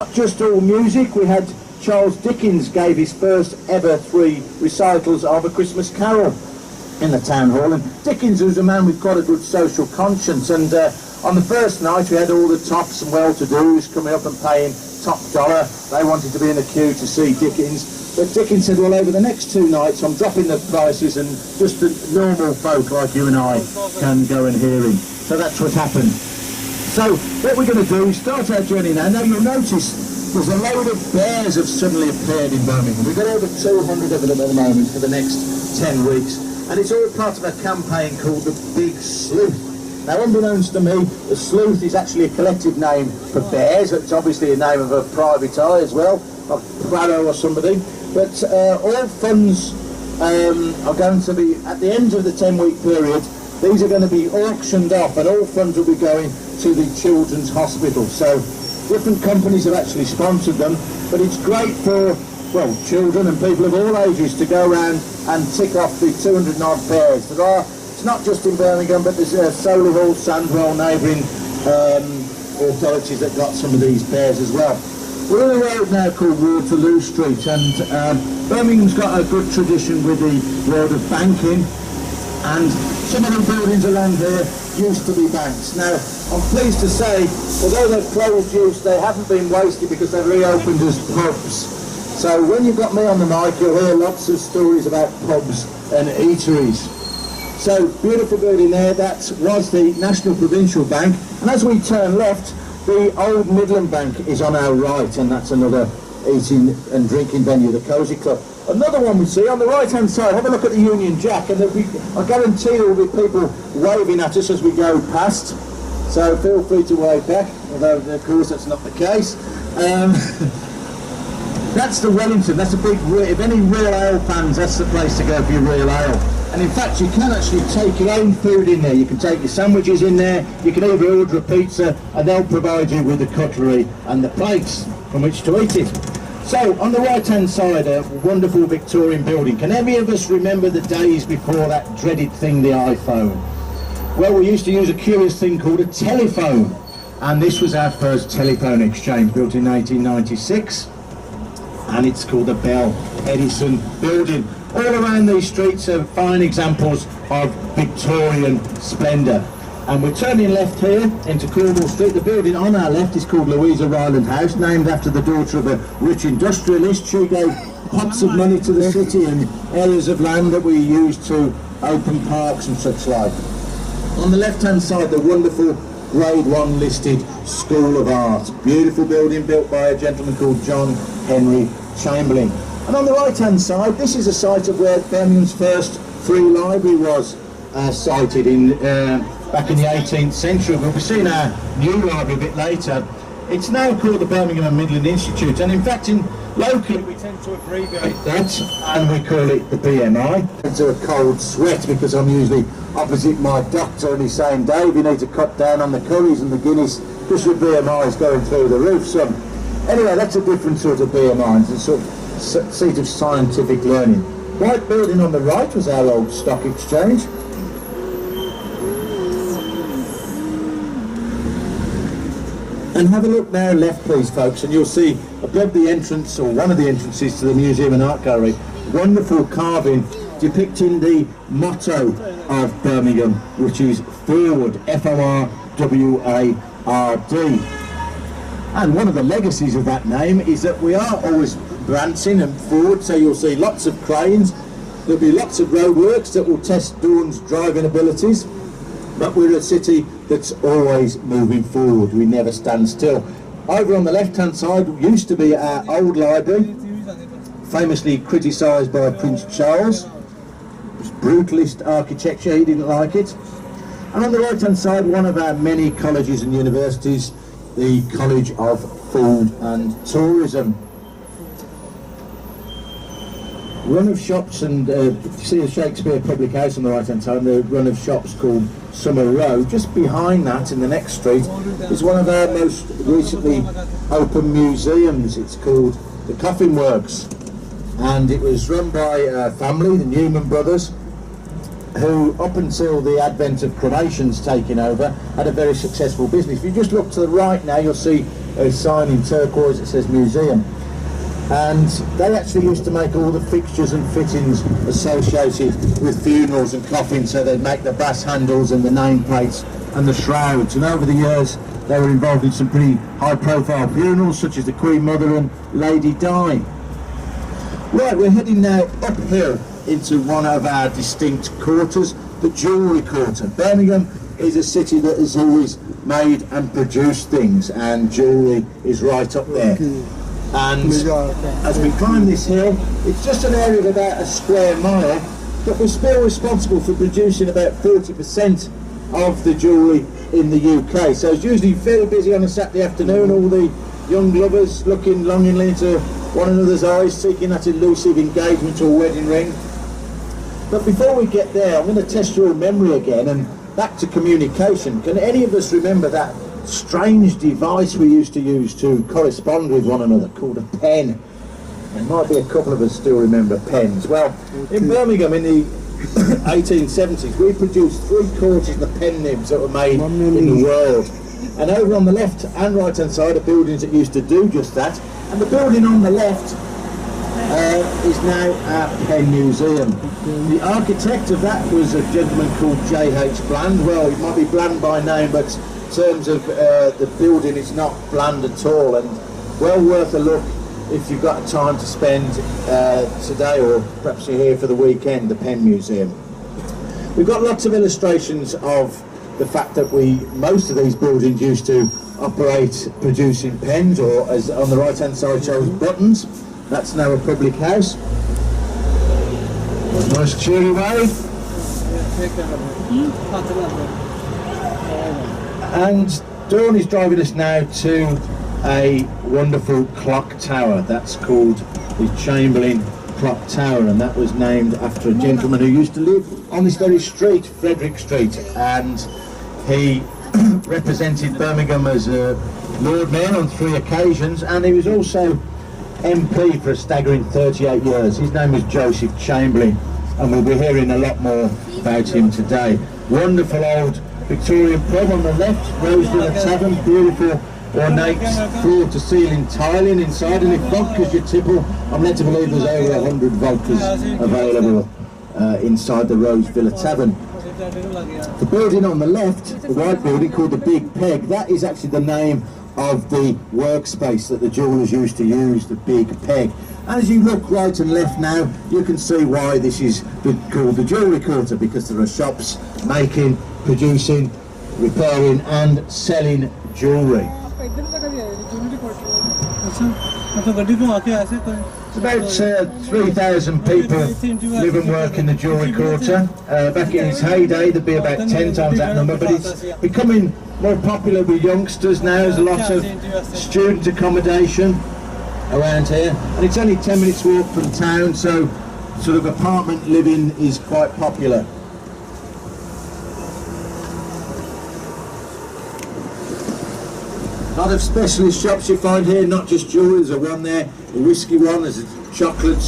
Not just all music, we had Charles Dickens gave his first ever 3 recitals of A Christmas Carol in the town hall, and Dickens was a man with quite a good social conscience, and on the first night we had all the tops and well-to-dos coming up and paying top dollar. They wanted to be in the queue to see Dickens, but Dickens said, well, over the next 2 nights I'm dropping the prices and just the normal folk like you and I can go and hear him. So that's what happened. So what we're going to do is start our journey now. Now you'll notice there's a load of bears have suddenly appeared in Birmingham. We've got over 200 of them at the moment for the next 10 weeks. And it's all part of a campaign called the Big Sleuth. Now, unbeknownst to me, the Sleuth is actually a collective name for bears. It's obviously a name of a private eye as well, like Barrow or somebody. But all funds are going to be, at the end of the 10-week period, these are going to be auctioned off and all funds will be going to the Children's Hospital. So different companies have actually sponsored them, but it's great for, well, children and people of all ages to go around and tick off the 200 odd bears. There are, it's not just in Birmingham, but there's Solihull, Sandwell, neighbouring authorities that got some of these bears as well. We're on a road now called Waterloo Street, and Birmingham's got a good tradition with the world of banking, and some of the buildings around here used to be banks. Now, I'm pleased to say, although they've closed use, they haven't been wasted because they've reopened as pubs. So when you've got me on the mic, you'll hear lots of stories about pubs and eateries. So, beautiful building there, that was the National Provincial Bank, and as we turn left, the Old Midland Bank is on our right, and that's another eating and drinking venue, the Cosy Club. Another one we see on the right hand side, have a look at the Union Jack, and I guarantee there will be people waving at us as we go past, so feel free to wave back, although of course that's not the case. That's the Wellington, that's a big, if any real ale fans, that's the place to go for your real ale. And in fact you can actually take your own food in there, you can take your sandwiches in there, you can even order a pizza and they'll provide you with the cutlery and the plates from which to eat it. So, on the right-hand side, a wonderful Victorian building. Can any of us remember the days before that dreaded thing, the iPhone? Well, we used to use a curious thing called a telephone. And this was our first telephone exchange, built in 1896. And it's called the Bell Edison Building. All around these streets are fine examples of Victorian splendour. And we're turning left here into Cornwall Street. The building on our left is called Louisa Ryland House, named after the daughter of a rich industrialist. She gave pots of money to the city and areas of land that we used to open parks and such like. On the left-hand side, the wonderful Grade 1 listed School of Art. Beautiful building built by a gentleman called John Henry Chamberlain. And on the right-hand side, this is a site of where Birmingham's first free library was sited in back in the 18th century. We'll be seeing our new library a bit later. It's now called the Birmingham and Midland Institute, and in fact locally we tend to abbreviate that and we call it the BMI. Into a cold sweat because I'm usually opposite my doctor and he's saying, Dave, you need to cut down on the curries and the Guinness because your BMI is going through the roof, son. Anyway, that's a different sort of BMI. It's a sort of seat of scientific learning. White building on the right was our old stock exchange. And have a look now left, please, folks, and you'll see above the entrance, or one of the entrances to the Museum and Art Gallery, wonderful carving depicting the motto of Birmingham, which is Forward, F-O-R-W-A-R-D. And one of the legacies of that name is that we are always advancing and forward, so you'll see lots of cranes, there'll be lots of roadworks that will test Dawn's driving abilities, but we're a city that's always moving forward, we never stand still. Over on the left-hand side used to be our old library, famously criticised by Prince Charles. It was brutalist architecture, he didn't like it. And on the right-hand side, one of our many colleges and universities, the College of Food and Tourism. Run of shops, and you see the Shakespeare Public House on the right hand side, and the run of shops called Summer Row. Just behind that in the next street is one of our most recently open museums. It's called the Coffin Works, and it was run by a family, the Newman brothers, who up until the advent of cremations taking over had a very successful business. If you just look to the right now, you'll see a sign in turquoise that says museum. And they actually used to make all the fixtures and fittings associated with funerals and coffins, so they'd make the brass handles and the nameplates and the shrouds. And over the years they were involved in some pretty high profile funerals, such as the Queen Mother and Lady Di. Right, we're heading now uphill into one of our distinct quarters, the Jewellery Quarter. Birmingham is a city that has always made and produced things, and jewellery is right up there. And as we climb this hill, it's just an area of about a square mile, but we're still responsible for producing about 40% of the jewellery in the UK. So it's usually very busy on a Saturday afternoon, all the young lovers looking longingly into one another's eyes, seeking that elusive engagement or wedding ring. But before we get there, I'm going to test your memory again, and back to communication. Can any of us remember that strange device we used to use to correspond with one another called a pen? There might be a couple of us still remember pens. Well, in Birmingham in the 1870s, we produced 3/4 of the pen nibs that were made in the world. And over on the left and right hand side are buildings that used to do just that. And the building on the left is now our Pen Museum. The architect of that was a gentleman called J.H. Bland. Well, he might be Bland by name, but in terms of the building, it's not bland at all, and well worth a look if you've got time to spend today, or perhaps you're here for the weekend, the Pen Museum. We've got lots of illustrations of the fact that most of these buildings used to operate producing pens, or as on the right hand side shows, buttons. That's now a public house. Nice cheery wave. And Dawn is driving us now to a wonderful clock tower. That's called the Chamberlain Clock Tower, and that was named after a gentleman who used to live on this very street, Frederick Street, and he represented Birmingham as a Lord Mayor on 3 occasions, and he was also MP for a staggering 38 years. His name was Joseph Chamberlain, and we'll be hearing a lot more about him today. Wonderful old Victorian pub on the left, Rose Villa Tavern, beautiful ornate floor-to-ceiling tiling inside, and if vodka's your tipple, I'm led to believe there's over 100 vodkas available inside the Rose Villa Tavern. The building on the left, the white building called the Big Peg, that is actually the name of the workspace that the jewellers used to use, the Big Peg. And as you look right and left now, you can see why this is called the Jewellery Quarter, because there are shops making, producing, repairing and selling jewellery. About 3,000 people live and work in the Jewellery Quarter. Back in its heyday there'd be about 10 times that number, but it's becoming more popular with youngsters now. There's a lot of student accommodation around here, and it's only 10 minutes walk from town, so sort of apartment living is quite popular. A lot of specialist shops you find here, not just jewellery. There's a one there, a whiskey one, there's a chocolate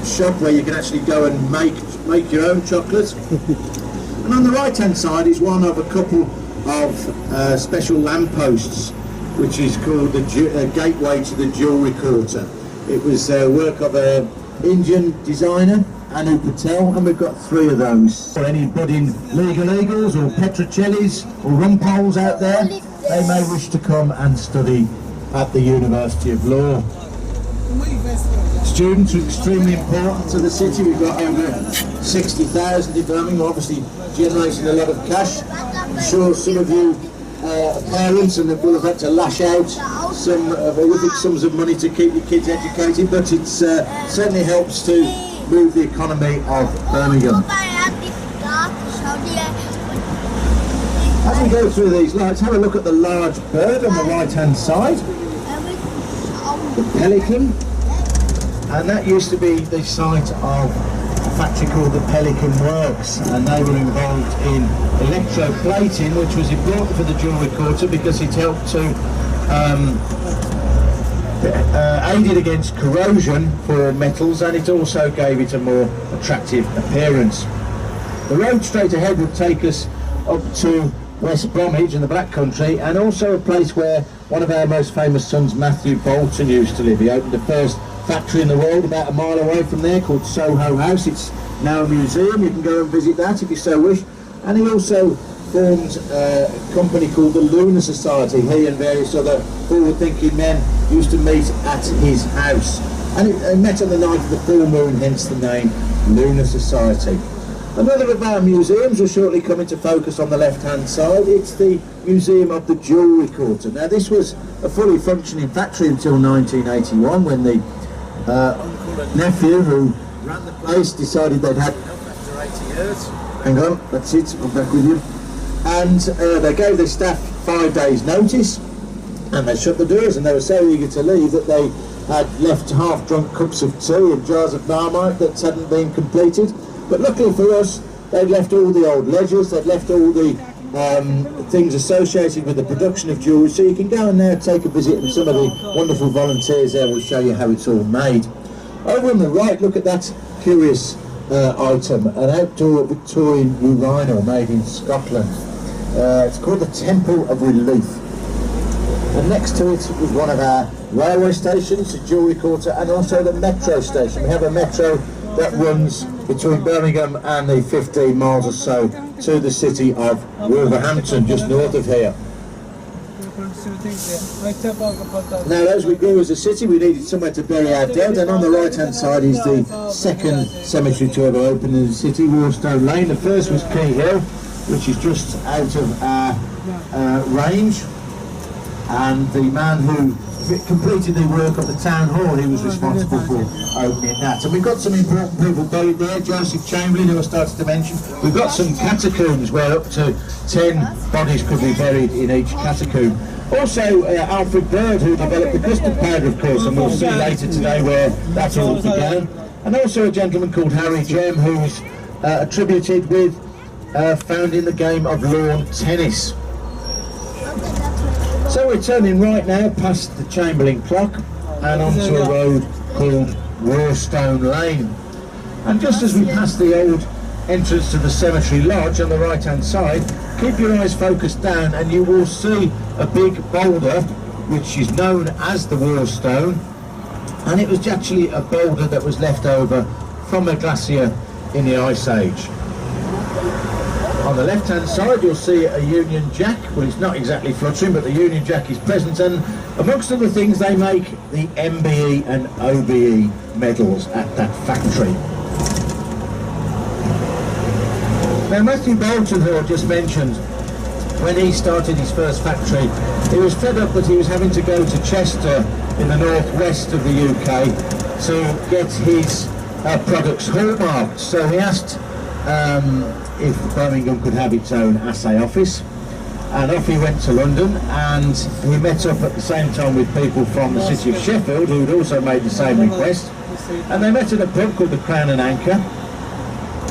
shop where you can actually go and make your own chocolate. And on the right hand side is one of a couple of special lampposts, which is called the Gateway to the Jewellery Quarter. It was work of an Indian designer, Anu Patel, and we've got 3 of those. For any budding legal eagles or Petrocellis or Rumpoles out there, they may wish to come and study at the University of Law. Students are extremely important to the city. We've got over 60,000 in Birmingham, obviously generating a lot of cash. I'm sure some of you are parents and will have had to lash out some horrific sums of money to keep your kids educated, but it certainly helps to move the economy of Birmingham. As we go through these lights, have a look at the large bird on the right hand side, the pelican, and that used to be the site of a factory called the Pelican Works, and they were involved in electroplating, which was important for the Jewellery Quarter because it helped to aided against corrosion for metals, and it also gave it a more attractive appearance. The road straight ahead would take us up to West Bromwich in the Black Country, and also a place where one of our most famous sons, Matthew Bolton, used to live. He opened the first factory in the world about a mile away from there called Soho House. It's now a museum. You can go and visit that if you so wish. And he also formed a company called the Lunar Society. He and various other forward-thinking men used to meet at his house. And it met on the night of the full moon, hence the name Lunar Society. Another of our museums will shortly come into focus on the left-hand side. It's the Museum of the Jewellery Quarter. Now, this was a fully functioning factory until 1981, when the nephew who ran the place decided they'd had enough after 80 years. Hang on, that's it, I'm back with you. And they gave their staff 5 days' notice, and they shut the doors, and they were so eager to leave that they had left half-drunk cups of tea and jars of Marmite that hadn't been completed. But luckily for us, they'd left all the old ledgers, they'd left all the things associated with the production of jewellery, so you can go and now take a visit, and some of the wonderful volunteers there will show you how it's all made. Over on the right, look at that curious item, an outdoor Victorian urinal made in Scotland. It's called the Temple of Relief. And next to it was one of our railway stations, the Jewellery Quarter, and also the metro station. We have a metro that runs between Birmingham and the 15 miles or so to the city of Wolverhampton, just north of here. Now, as we grew as a city, we needed somewhere to bury our dead, and on the right-hand side is the second cemetery to ever open in the city, Warstone Lane. The first was Key Hill, which is just out of our range, and the man who completed the work of the town hall, he was responsible for opening that. And we've got some important people buried there. Joseph Chamberlain, who I started to mention. We've got some catacombs where up to 10 bodies could be buried in each catacomb. Also Alfred Bird, who developed the custard powder, of course, and we'll see later today where that all began. And also a gentleman called Harry Jem, who's attributed with founding the game of lawn tennis. So we're turning right now past the Chamberlain Clock and onto a road called Warstone Lane. And just as we pass the old entrance to the Cemetery Lodge on the right hand side, keep your eyes focused down and you will see a big boulder which is known as the Warstone, and it was actually a boulder that was left over from a glacier in the Ice Age. On the left hand side you'll see a Union Jack. Well, it's not exactly fluttering, but the Union Jack is present, and amongst other things they make the MBE and OBE medals at that factory. Now, Matthew Bolton, who I just mentioned, when he started his first factory, he was fed up that he was having to go to Chester in the northwest of the UK to get his products hallmarked. So he asked if Birmingham could have its own assay office, and off he went to London, and he met up at the same time with people from the city of Sheffield who had also made the same request, and they met at a pub called the Crown and Anchor,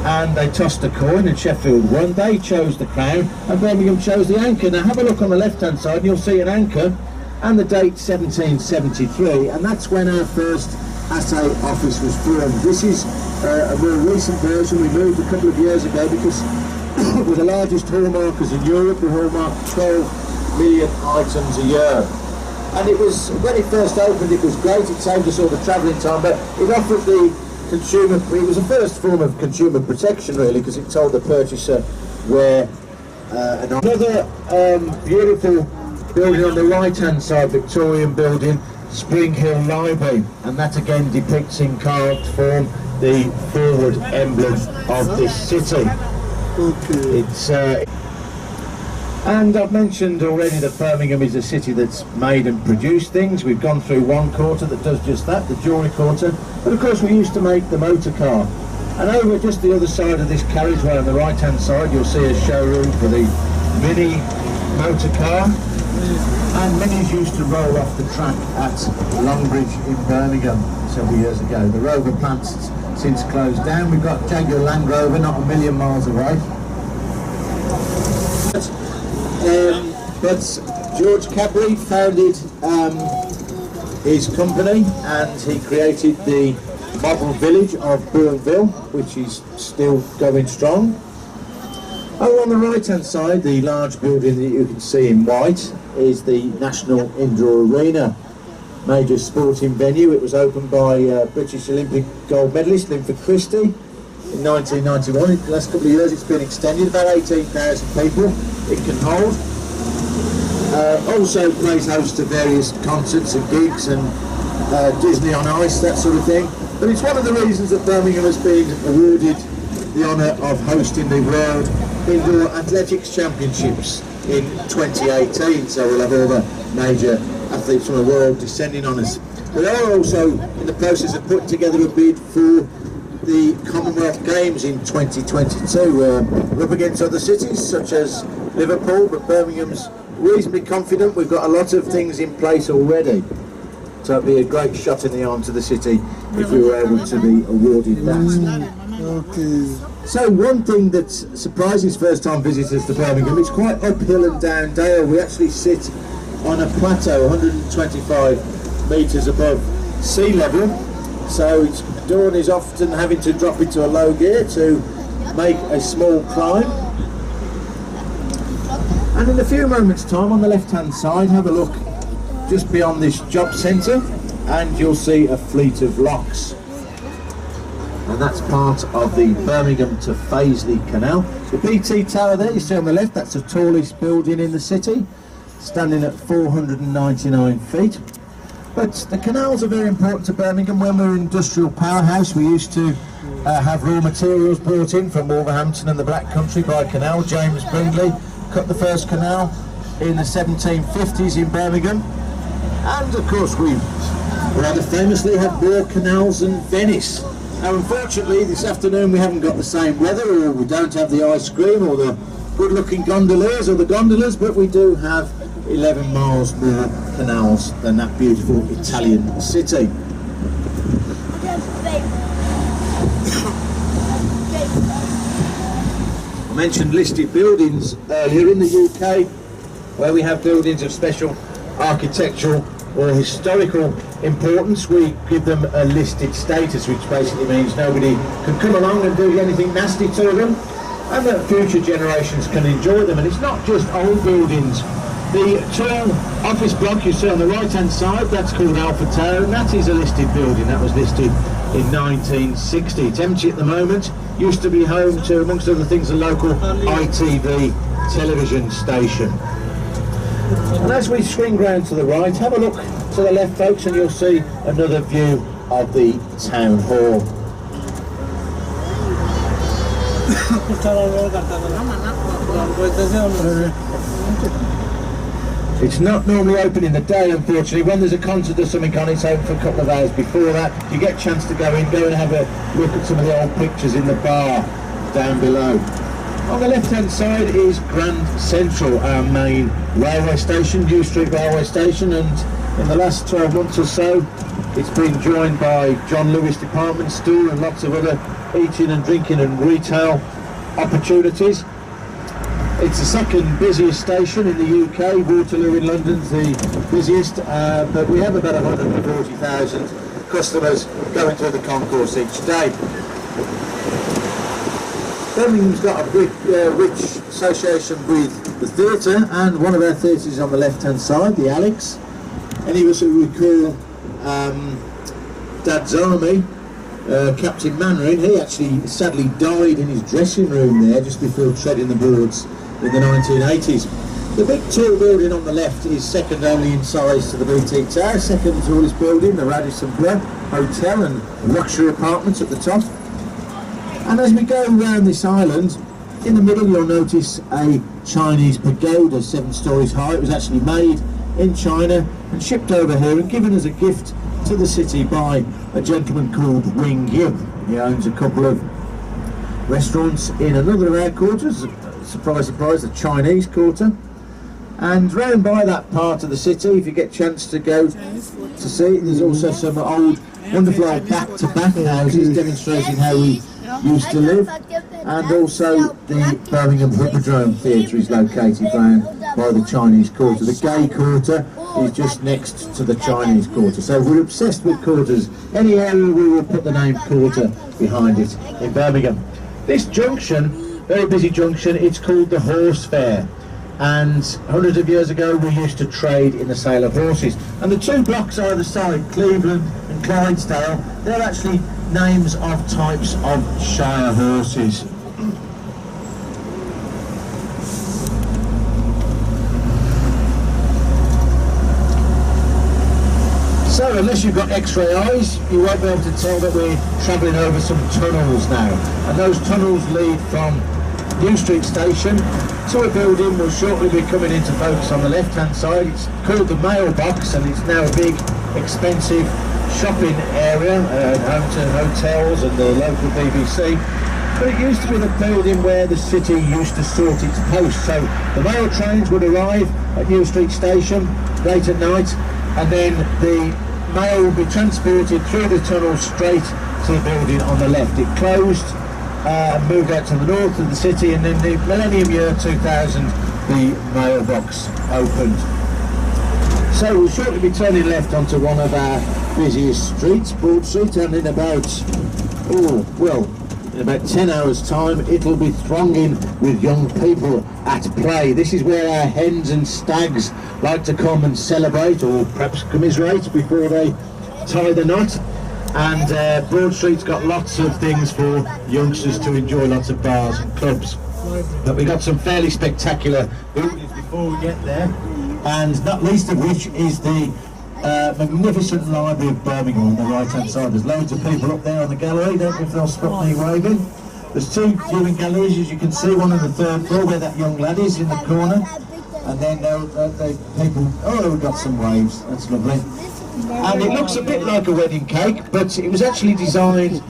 and they tossed a coin and Sheffield won. They chose the Crown and Birmingham chose the Anchor. Now have a look on the left hand side and you'll see an anchor and the date 1773, and that's when our first assay office was formed. This is a more recent version. We moved a couple of years ago because we're the largest hallmarkers in Europe. We hallmark 12 million items a year. And it was, when it first opened, it was great. It saved us all the travelling time, but it offered the consumer, it was the first form of consumer protection really, because it told the purchaser where another beautiful building on the right hand side, Victorian building, Spring Hill Library, and that again depicts in carved form the forward emblem of this city. Okay. It's and I've mentioned already that Birmingham is a city that's made and produced things. We've gone through one quarter that does just that, the Jewellery Quarter, but of course we used to make the motor car. And over just the other side of this carriageway on the right hand side you'll see a showroom for the Mini motor car. And Minis used to roll off the track at Longbridge in Birmingham several years ago. The Rover plant's since closed down. We've got Jaguar Land Rover not a million miles away. But George Cadbury founded his company and he created the model village of Bournville, which is still going strong. Oh, on the right-hand side, the large building that you can see in white is the National Indoor Arena, major sporting venue. It was opened by British Olympic gold medalist Linford Christie in 1991. In the last couple of years it's been extended, about 18,000 people it can hold. Also plays host to various concerts and gigs and Disney on Ice, that sort of thing. But it's one of the reasons that Birmingham has been awarded the honour of hosting the World Indoor Athletics Championships in 2018, so we'll have all the major athletes from the world descending on us. We are also in the process of putting together a bid for the Commonwealth Games in 2022. We're up against other cities such as Liverpool, but Birmingham's reasonably confident. We've got a lot of things in place already, so it'd be a great shot in the arm to the city if we were able to be awarded that. Okay. So one thing that surprises first-time visitors to Birmingham, it's quite uphill and down dale. We actually sit on a plateau 125 metres above sea level, so Dawn is often having to drop into a low gear to make a small climb. And in a few moments time, on the left-hand side, have a look just beyond this job centre and you'll see a fleet of locks. And that's part of the Birmingham to Fazeley Canal. The BT Tower there you see on the left, that's the tallest building in the city, standing at 499 feet. But the canals are very important to Birmingham. When we're an industrial powerhouse, we used to have raw materials brought in from Wolverhampton and the Black Country by canal. James Brindley cut the first canal in the 1750s in Birmingham. And of course we rather famously have more canals than Venice. Now unfortunately this afternoon we haven't got the same weather, or we don't have the ice cream or the good looking gondoliers or the gondolas, but we do have 11 miles more canals than that beautiful Italian city. I mentioned listed buildings earlier. In the UK, where we have buildings of special architectural or historical importance, we give them a listed status, which basically means nobody can come along and do anything nasty to them, and that future generations can enjoy them. And it's not just old buildings. The tall office block you see on the right hand side, that's called Alpha Tower, and that is a listed building. That was listed in 1960. It's empty at the moment. Used to be home to, amongst other things, a local ITV television station. And as we swing round to the right, have a look to the left, folks, and you'll see another view of the town hall. It's not normally open in the day, unfortunately. When there's a concert or something on, it's open for a couple of hours before that. If you get a chance to go in, go and have a look at some of the old pictures in the bar down below. On the left-hand side is Grand Central, our main railway station, New Street Railway Station, and in the last 12 months or so, it's been joined by John Lewis Department Store and lots of other eating and drinking and retail opportunities. It's the second busiest station in the UK. Waterloo in London's the busiest, but we have about 140,000 customers going through the concourse each day. Birmingham's got a rich association with the theatre, and one of our theatres is on the left-hand side, the Alex. Any of us who recall Dad's Army, Captain Mainwaring, he actually sadly died in his dressing room there just before treading the boards in the 1980s. The big tall building on the left is second only in size to the BT Tower, second tallest building, the Radisson Blu Hotel and luxury apartments at the top. And as we go around this island, in the middle you'll notice a Chinese pagoda 7 stories high. It was actually made in China and shipped over here and given as a gift to the city by a gentleman called Wing Yu. He owns a couple of restaurants in another of our quarters, surprise surprise, the Chinese Quarter. And round by that part of the city, if you get a chance to go to see, there's also some old, wonderful old back-to-back houses demonstrating how we used to live, and also the Birmingham Hippodrome Theatre is located round by the Chinese Quarter. The Gay Quarter is just next to the Chinese Quarter, so we're obsessed with quarters. Any area we will put the name Quarter behind it in Birmingham. This junction very busy junction. It's called the Horse Fair, and hundreds of years ago we used to trade in the sale of horses. And the two blocks either side, Cleveland and Clydesdale, they're actually names of types of Shire horses. So unless you've got x-ray eyes, you won't be able to tell that we're travelling over some tunnels now. And those tunnels lead from New Street Station to a building we'll shortly be coming into focus on the left-hand side. It's called the Mailbox, and it's now a big, expensive shopping area, home to hotels and the local BBC. But it used to be the building where the city used to sort its post. So the mail trains would arrive at New Street Station late at night, and then the mail would be transported through the tunnel straight to the building on the left. It closed and moved out to the north of the city, and in the millennium year 2000 the Mailbox opened. So we'll shortly be turning left onto one of our busiest streets, Broad Street, and in about, in about 10 hours time it'll be thronging with young people at play. This is where our hens and stags like to come and celebrate, or perhaps commiserate, before they tie the knot. And Broad Street's got lots of things for youngsters to enjoy, lots of bars and clubs. But we've got some fairly spectacular buildings before we get there, and not least of which is the magnificent Library of Birmingham on the right hand side. There's loads of people up there on the gallery. Don't know if they'll spot me waving. There's two viewing galleries, as you can see, one on the third floor where that young lad is in the corner, and then people, we've got some waves, that's lovely. And it looks a bit like a wedding cake, but it was actually designed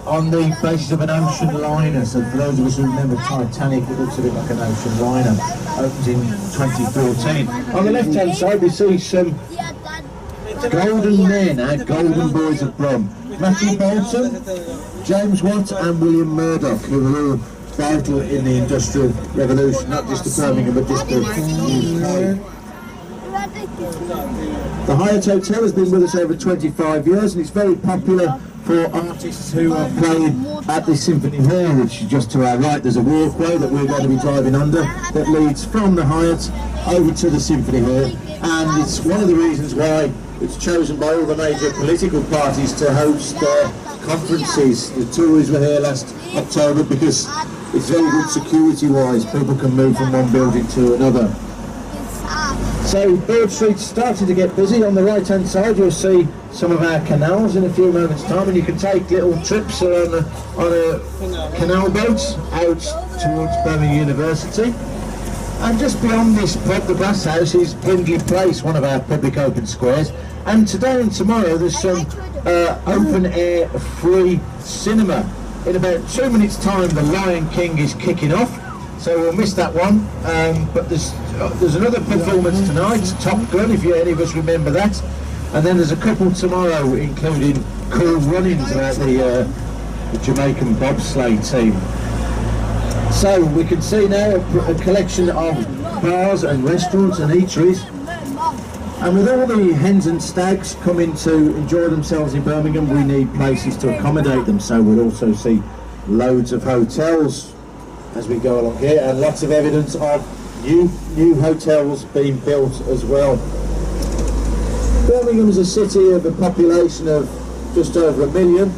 on the basis of an ocean liner. So for those of us who remember Titanic, it looks a bit like an ocean liner. Opened in 2014. On the left hand side we see some golden men, our golden boys of Brum. Matthew Bolton, James Watt and William Murdoch, who were all vital in the Industrial Revolution, not just to Birmingham but just to UK. The Hyatt Hotel has been with us over 25 years, and it's very popular for artists who are playing at the Symphony Hall, which is just to our right. There's a walkway that we're going to be driving under that leads from the Hyatt over to the Symphony Hall, and it's one of the reasons why it's chosen by all the major political parties to host their conferences. The Tories were here last October because it's very good security-wise. People can move from one building to another. So Broad Street's starting to get busy. On the right hand side you'll see some of our canals in a few moments time, and you can take little trips on a canal boat out towards Birmingham University. And just beyond this pub, the Glass House, is Brindley Place, one of our public open squares. And today and tomorrow there's some open air free cinema. In about 2 minutes time the Lion King is kicking off, so we'll miss that one. But there's another performance tonight, Top Gun, if any of us remember that. And then there's a couple tomorrow, including Cool Runnings about the Jamaican bobsleigh team. So we can see now a collection of bars and restaurants and eateries. And with all the hens and stags coming to enjoy themselves in Birmingham, we need places to accommodate them. So we'll also see loads of hotels as we go along here, and lots of evidence of new hotels being built as well. Birmingham is a city of a population of just over 1 million,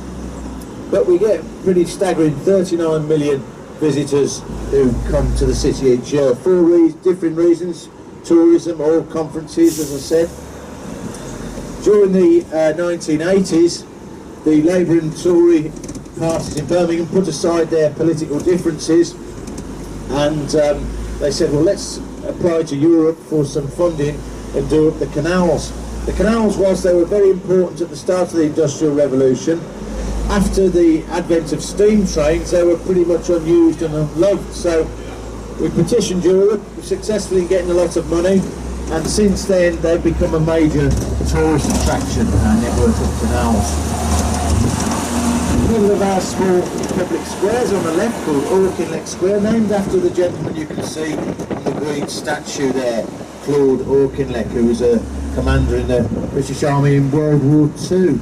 but we get pretty staggering 39 million visitors who come to the city each year for different reasons. Tourism or conferences, as I said. During the 1980s, the Labour and Tory parties in Birmingham put aside their political differences, and they said, well, let's apply to Europe for some funding and do up the canals. The canals, whilst they were very important at the start of the Industrial Revolution, after the advent of steam trains, they were pretty much unused and unloved. So we petitioned Europe successfully in getting a lot of money, and since then they've become a major tourist attraction, our network of canals. One of our small public squares on the left, called Auchinleck Square, named after the gentleman you can see on the green statue there, Claude Auchinleck, who was a commander in the British Army in World War II.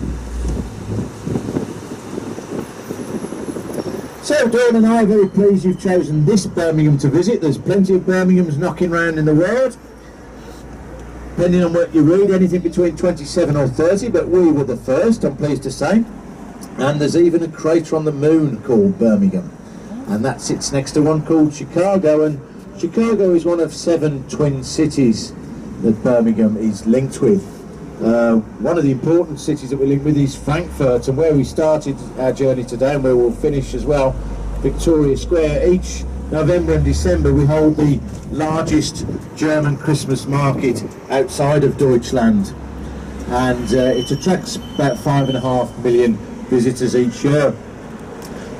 So Dawn and I are very pleased you've chosen this Birmingham to visit. There's plenty of Birminghams knocking around in the world. Depending on what you read, anything between 27 or 30, but we were the first, I'm pleased to say. And there's even a crater on the moon called Birmingham. And that sits next to one called Chicago, and Chicago is one of 7 twin cities that Birmingham is linked with. One of the important cities that we link with is Frankfurt, and where we started our journey today and where we'll finish as well, Victoria Square. Each November and December we hold the largest German Christmas market outside of Deutschland, and it attracts about 5.5 million visitors each year.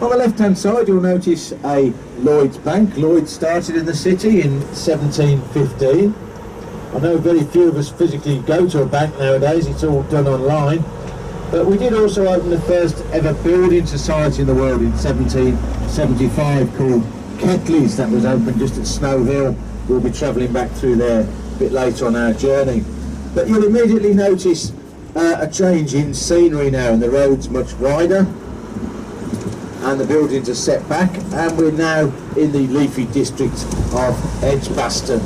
On the left hand side you'll notice a Lloyd's Bank. Lloyd's started in the city in 1715. I know very few of us physically go to a bank nowadays, it's all done online. But we did also open the first ever building society in the world in 1775 called Ketley's. That was opened just at Snow Hill. We'll be travelling back through there a bit later on our journey. But you'll immediately notice a change in scenery now, and the road's much wider and the buildings are set back, and we're now in the leafy district of Edgbaston.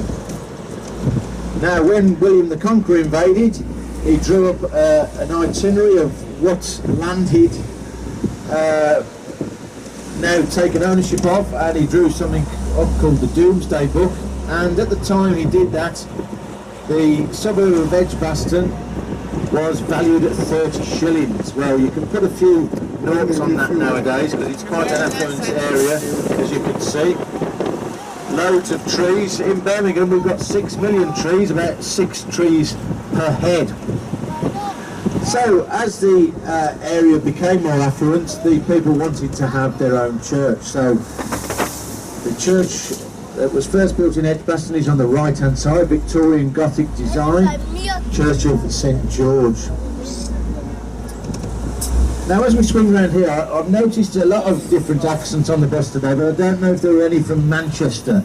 Now, when William the Conqueror invaded, he drew up an itinerary of what land he'd now taken ownership of, and he drew something up called the Domesday Book. And at the time he did that, the suburb of Edgbaston was valued at 30 shillings. Well, you can put a few noughts on that nowadays because it's quite an affluent area, as you can see. Loads of trees. In Birmingham we've got 6 million trees, about 6 trees per head. So as the area became more affluent, the people wanted to have their own church. So the church that was first built in Edgbaston is on the right hand side, Victorian Gothic design, Church of St George. Now as we swing around here, I've noticed a lot of different accents on the bus today, but I don't know if there were any from Manchester.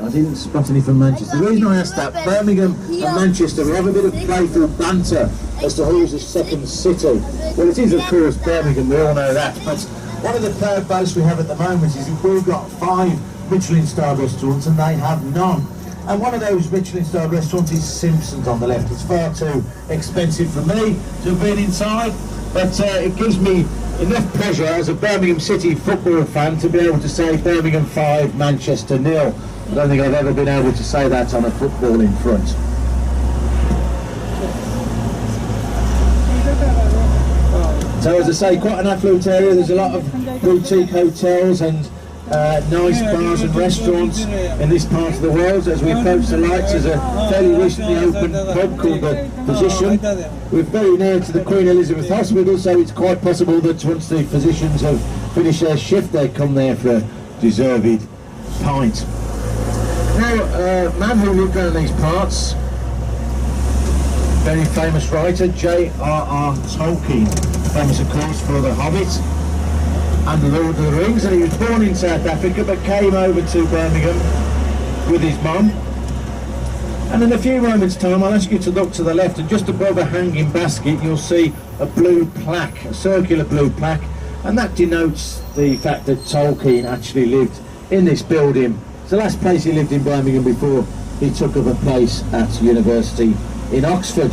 I didn't spot any from Manchester. The reason I asked that, Birmingham and Manchester, we have a bit of playful banter as to who's the second city. Well, it is of course Birmingham, we all know that, but one of the proud boasts we have at the moment is we've got 5 Michelin star restaurants and they have none. And one of those Michelin star restaurants is Simpson's on the left. It's far too expensive for me to have been inside, but it gives me enough pleasure as a Birmingham City football fan to be able to say Birmingham 5, Manchester 0. I don't think I've ever been able to say that on a footballing front. So as I say, quite an affluent area. There's a lot of boutique hotels and nice bars and restaurants in this part of the world. As we approach the lights, there's a fairly recently opened pub called the Physician. We're very near to the Queen Elizabeth Hospital, so it's quite possible that once the physicians have finished their shift, they come there for a deserved pint. Now, a man who lived around these parts, very famous writer, J.R.R. Tolkien, famous of course for The Hobbit and The Lord of the Rings, and he was born in South Africa but came over to Birmingham with his mum. And in a few moments time I'll ask you to look to the left, and just above a hanging basket you'll see a blue plaque, a circular blue plaque, and that denotes the fact that Tolkien actually lived in this building. It's the last place he lived in Birmingham before he took up a place at university in Oxford.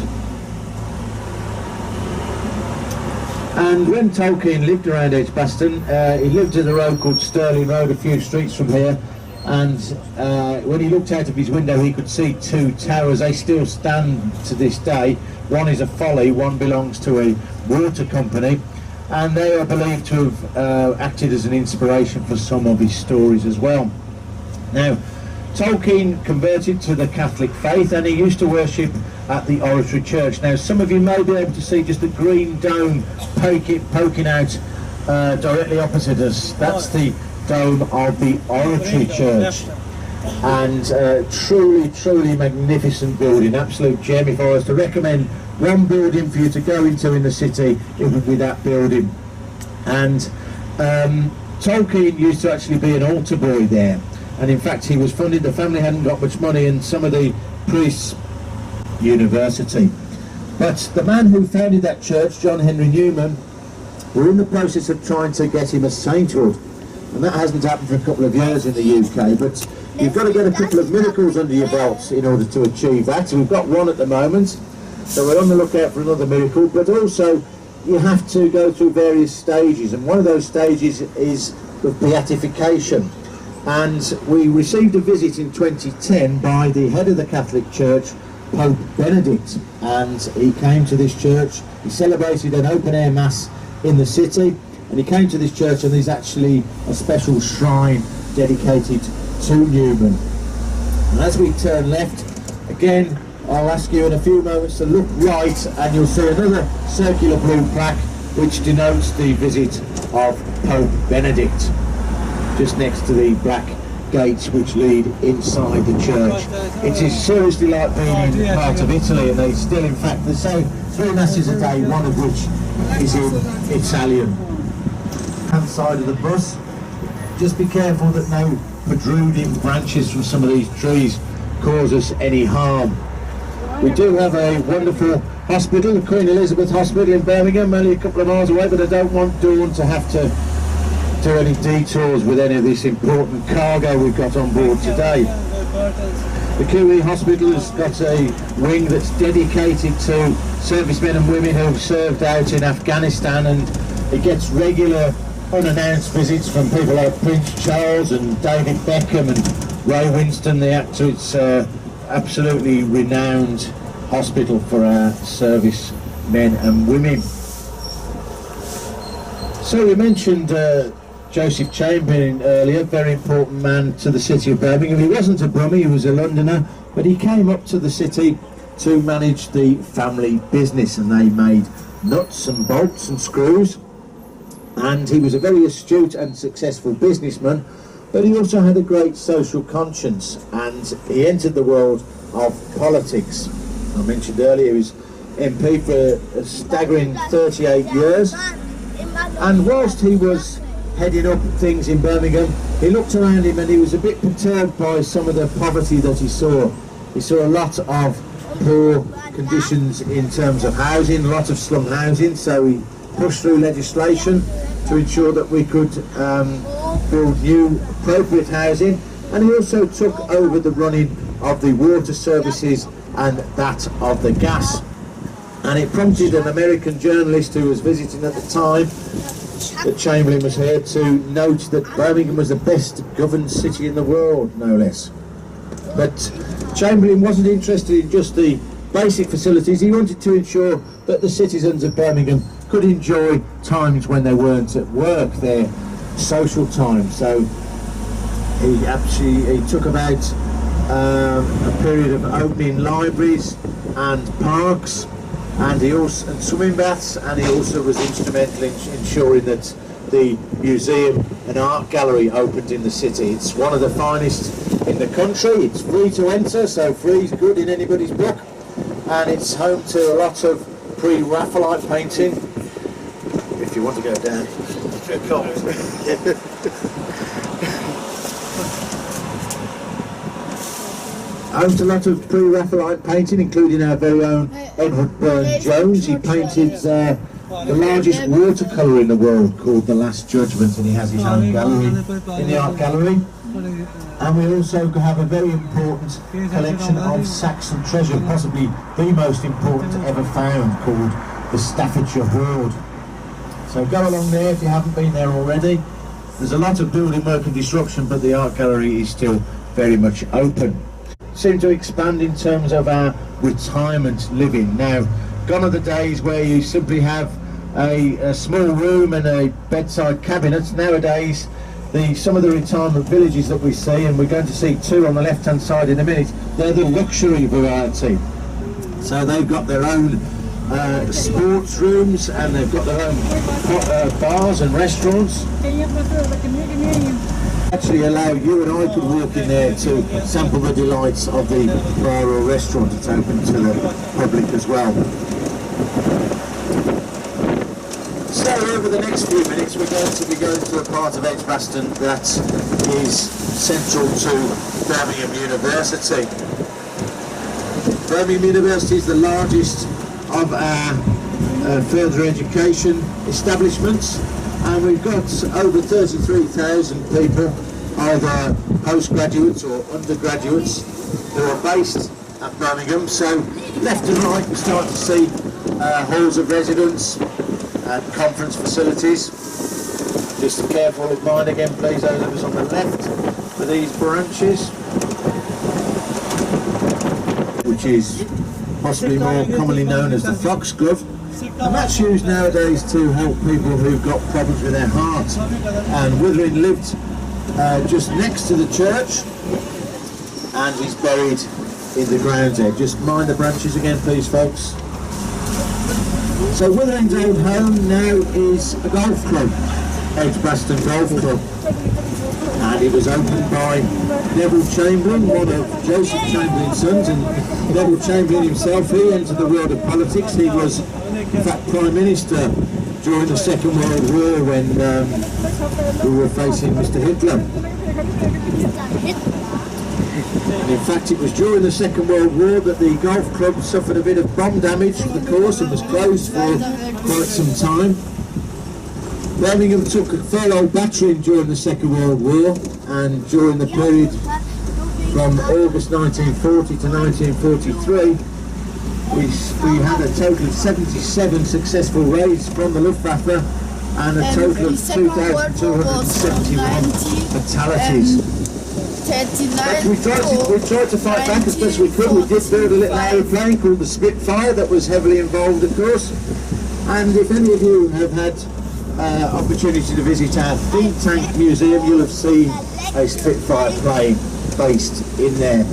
And when Tolkien lived around Edgbaston, he lived in a road called Stirling Road, a few streets from here, and when he looked out of his window he could see 2 towers. They still stand to this day. One is a Folly, one belongs to a water company, and they are believed to have acted as an inspiration for some of his stories as well. Now, Tolkien converted to the Catholic faith and he used to worship at the Oratory Church. Now, some of you may be able to see just a green dome poking out directly opposite us. That's the dome of the Oratory Church. And truly magnificent building, absolute gem. If I was to recommend one building for you to go into in the city, it would be that building. And Tolkien used to actually be an altar boy there. And in fact he was funded, the family hadn't got much money, and some of the priests, university. But the man who founded that church, John Henry Newman, were in the process of trying to get him a sainthood. and that hasn't happened for a couple of years in the UK, but you've got to get a couple of miracles under your belt in order to achieve that. So we've got one at the moment, so we're on the lookout for another miracle, but also you have to go through various stages, and one of those stages is the beatification. And we received a visit in 2010 by the head of the Catholic Church, Pope Benedict, and he came to this church. He celebrated an open-air mass in the city, and he came to this church, and there's actually a special shrine dedicated to Newman. And as we turn left, again, I'll ask you in a few moments to look right, and you'll see another circular blue plaque which denotes the visit of Pope Benedict, just next to the black gates which lead inside the church. It is seriously like being in part of Italy, and they still, in fact, they say 3 masses a day, one of which is in Italian. Hand side of the bus, just be careful that no protruding branches from some of these trees cause us any harm. We do have a wonderful hospital, the Queen Elizabeth Hospital in Birmingham, only a couple of miles away, but I don't want Dawn to have to do any detours with any of this important cargo we've got on board today. The QE Hospital has got a wing that's dedicated to servicemen and women who've served out in Afghanistan, and it gets regular unannounced visits from people like Prince Charles and David Beckham and Ray Winston, the actor. It's absolutely renowned hospital for our service men and women. So we mentioned Joseph Chamberlain earlier, very important man to the city of Birmingham. He wasn't a Brummie, he was a Londoner, but he came up to the city to manage the family business, and they made nuts and bolts and screws, and he was a very astute and successful businessman, but he also had a great social conscience, and he entered the world of politics. I mentioned earlier he was MP for a staggering 38 years, and whilst he was heading up things in Birmingham, he looked around him and he was a bit perturbed by some of the poverty that he saw. He saw a lot of poor conditions in terms of housing, a lot of slum housing, so he pushed through legislation to ensure that we could build new appropriate housing, and he also took over the running of the water services and that of the gas. And it prompted an American journalist who was visiting at the time that Chamberlain was here to note that Birmingham was the best governed city in the world, no less. But Chamberlain wasn't interested in just the basic facilities. He wanted to ensure that the citizens of Birmingham could enjoy times when they weren't at work, their social time. So he took about a period of opening libraries and parks, and swimming baths, and he also was instrumental in ensuring that the museum and art gallery opened in the city. It's one of the finest in the country. It's free to enter, so free is good in anybody's book, and it's home to a lot of pre-Raphaelite painting. If you want to go down, owns a lot of pre-Raphaelite painting, including our very own Edward Burne-Jones. He painted the largest watercolour in the world, called The Last Judgment, and he has his own gallery in the art gallery. And we also have a very important collection of Saxon treasure, possibly the most important ever found, called the Staffordshire Hoard. So go along there if you haven't been there already. There's a lot of building work and disruption, but the art gallery is still very much open. Seem to expand in terms of our retirement living. Now, gone are the days where you simply have a small room and a bedside cabinet. Nowadays, some of the retirement villages that we see, and we're going to see 2 on the left hand side in a minute, they're the luxury variety. So they've got their own sports rooms, and they've got their own bars and restaurants. Actually allow you and I could walk in there to sample the delights of the bar or restaurant. It's open to the public as well. So over the next few minutes we're going to be going to a part of Edgbaston that is central to Birmingham University. Birmingham University is the largest of our further education establishments. And we've got over 33,000 people, either postgraduates or undergraduates, who are based at Birmingham. So left and right we start to see halls of residence and conference facilities. Just be careful with mine again please, those of us on the left, for these branches, which is possibly more commonly known as the foxglove. And that's used nowadays to help people who've got problems with their heart. And Withering lived just next to the church, and he's buried in the grounds there. Just mind the branches again please folks. So Withering's old home now is a golf club, Edgbaston Golf Club, and it was opened by Neville Chamberlain, one of Joseph Chamberlain's sons. And Neville Chamberlain himself, he entered the world of politics. He was in fact Prime Minister during the Second World War when we were facing Mr. Hitler. And in fact it was during the Second World War that the golf club suffered a bit of bomb damage to the course and was closed for quite some time. Birmingham took a furlough battering during the Second World War, and during the period from August 1940 to 1943 we had a total of 77 successful raids from the Luftwaffe and a total of 2,271 fatalities. We tried to fight back as best we could. We did build a little aeroplane called the Spitfire that was heavily involved of course. And if any of you have had opportunity to visit our think tank museum, you'll have seen a Spitfire plane based in there.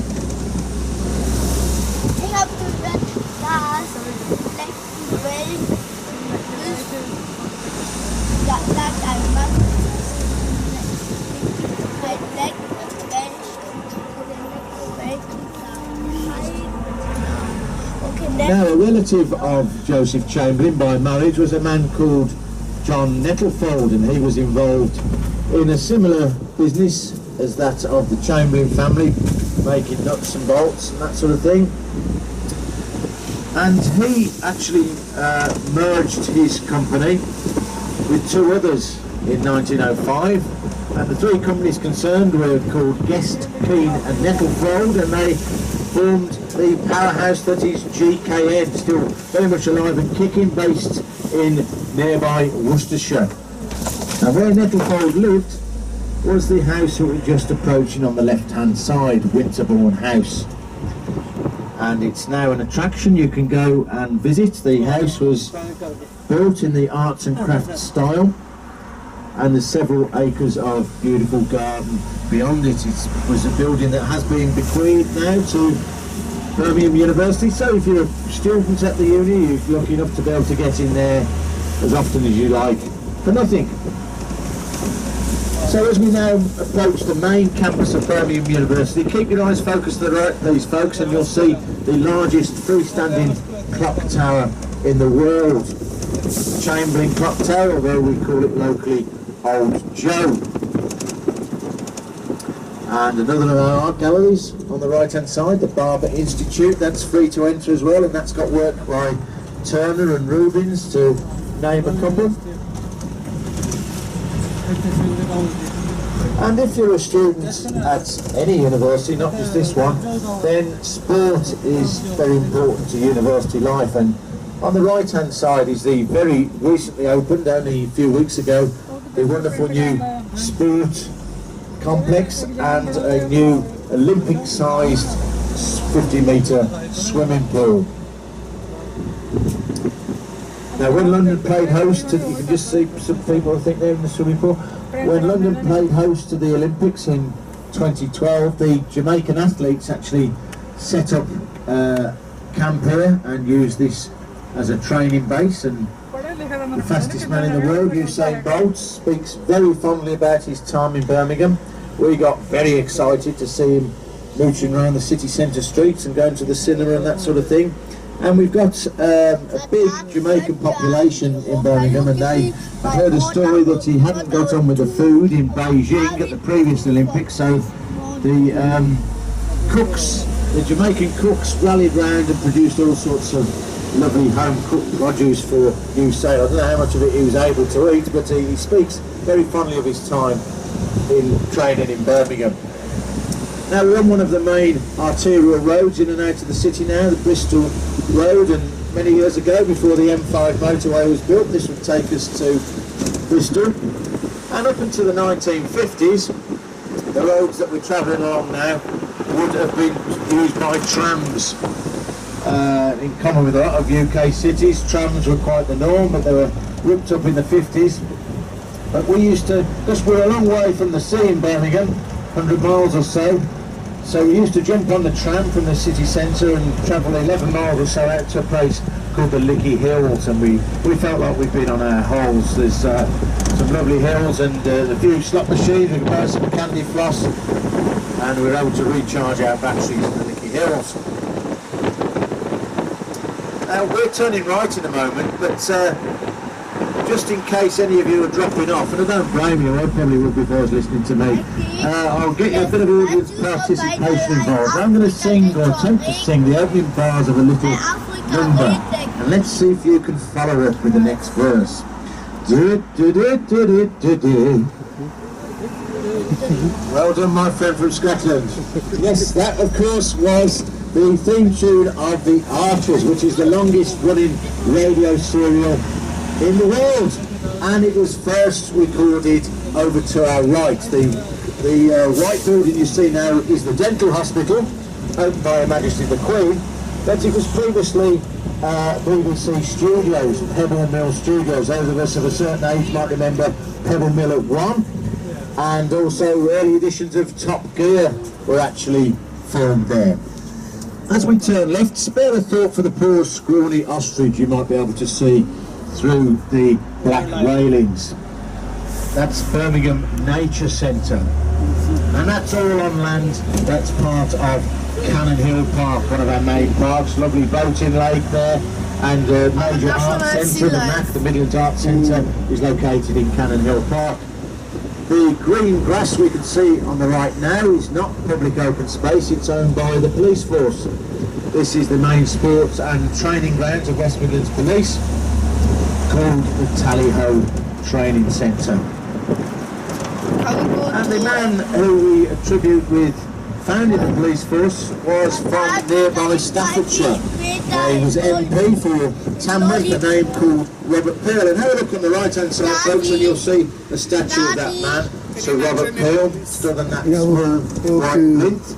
Now, a relative of Joseph Chamberlain by marriage was a man called John Nettlefold, and he was involved in a similar business as that of the Chamberlain family, making nuts and bolts and that sort of thing. And he actually merged his company with two others in 1905, and the three companies concerned were called Guest, Keane and Nettlefold, and they formed the powerhouse that is GKN, still very much alive and kicking, based in nearby Worcestershire. Now where Nettlefold lived was the house that we're just approaching on the left hand side, Winterbourne House. And it's now an attraction. You can go and visit. The house was built in the arts and crafts style, and there's several acres of beautiful garden beyond it. It was a building that has been bequeathed now to Birmingham University, so if you're a student at the uni, you're lucky enough to be able to get in there as often as you like for nothing. So as we now approach the main campus of Birmingham University, keep your eyes focused at these folks and you'll see the largest freestanding clock tower in the world. Chamberlain Clock Tower, although we call it locally Old Joe. And another of our art galleries on the right hand side, the Barber Institute, that's free to enter as well, and that's got work by Turner and Rubens, to name a couple. And if you're a student at any university, not just this one, then sport is very important to university life. And on the right hand side is the very recently opened, only a few weeks ago, the wonderful new sport complex and a new Olympic-sized 50-metre swimming pool. Now when London played host to, you can just see some people I think they're in the swimming pool, when London played host to the Olympics in 2012, the Jamaican athletes actually set up camp here and used this as a training base, and the fastest man in the world, Usain Bolt, speaks very fondly about his time in Birmingham. We got very excited to see him mooching around the city centre streets and going to the cinema and that sort of thing. And we've got a big Jamaican population in Birmingham, and they have heard a story that he hadn't got on with the food in Beijing at the previous Olympics, so the cooks, the Jamaican cooks, rallied round and produced all sorts of lovely home-cooked produce for use sale. I don't know how much of it he was able to eat, but he speaks very fondly of his time in training in Birmingham. Now we're on one of the main arterial roads in and out of the city now, the Bristol Road, and many years ago, before the M5 motorway was built, this would take us to Bristol. And up until the 1950s, the roads that we're travelling along now would have been used by trams. In common with a lot of UK cities, trams were quite the norm, but they were ripped up in the 50s. But we used to, because we're a long way from the sea in Birmingham, 100 miles or so, so we used to jump on the tram from the city centre and travel 11 miles or so out to a place called the Lickey Hills, and we felt like we'd been on our holes. There's some lovely hills and a few slot machines, we could buy some candy floss, and we were able to recharge our batteries in the Lickey Hills. Now we're turning right in a moment, but just in case any of you are dropping off, and I don't blame you, I probably would be if I was listening to me, I'll get you a bit of audience participation involved. I'm going to sing, or attempt to sing, the opening bars of a little number, and let's see if you can follow up with the next verse. Well done, my friend from Scotland. Yes, that of course was the theme tune of The Archers, which is the longest running radio serial in the world, and it was first recorded over to our right. The white building you see now is the dental hospital, opened by Her Majesty the Queen, but it was previously BBC Studios, Pebble Mill Studios. Those of us of a certain age might remember Pebble Mill at 1, and also early editions of Top Gear were actually filmed there. As we turn left, spare a thought for the poor scrawny ostrich you might be able to see through the black railings. That's Birmingham Nature Centre, and that's all on land that's part of Cannon Hill Park, one of our main parks. Lovely boating lake there, and major art centre, the MAC, the Midlands Art Centre, is located in Cannon Hill Park. The green grass we can see on the right now is not public open space, it's owned by the police force. This is the main sports and training grounds of West Midlands Police, called the Tally-Ho Training Centre. And the man who we attribute with founding the police force was from nearby Staffordshire. He was MP for Tamworth, a name called Robert Peel. And have a look on the right hand side, folks, and you'll see a statue of that man, Sir Robert Peel, stood on that small white plinth.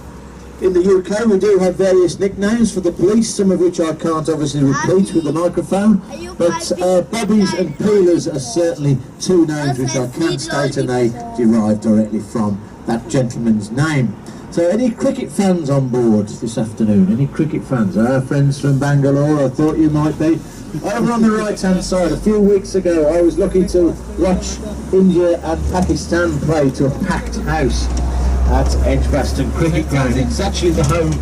In the UK we do have various nicknames for the police, some of which I can't obviously repeat with the microphone, but Bobbies and Peelers are certainly two names which I can state, and they derive directly from that gentleman's name. So any cricket fans on board this afternoon? Any cricket fans? Our friends from Bangalore, I thought you might be. Over on the right hand side, a few weeks ago I was lucky to watch India and Pakistan play to a packed house at Edgbaston Cricket Ground. It's actually the home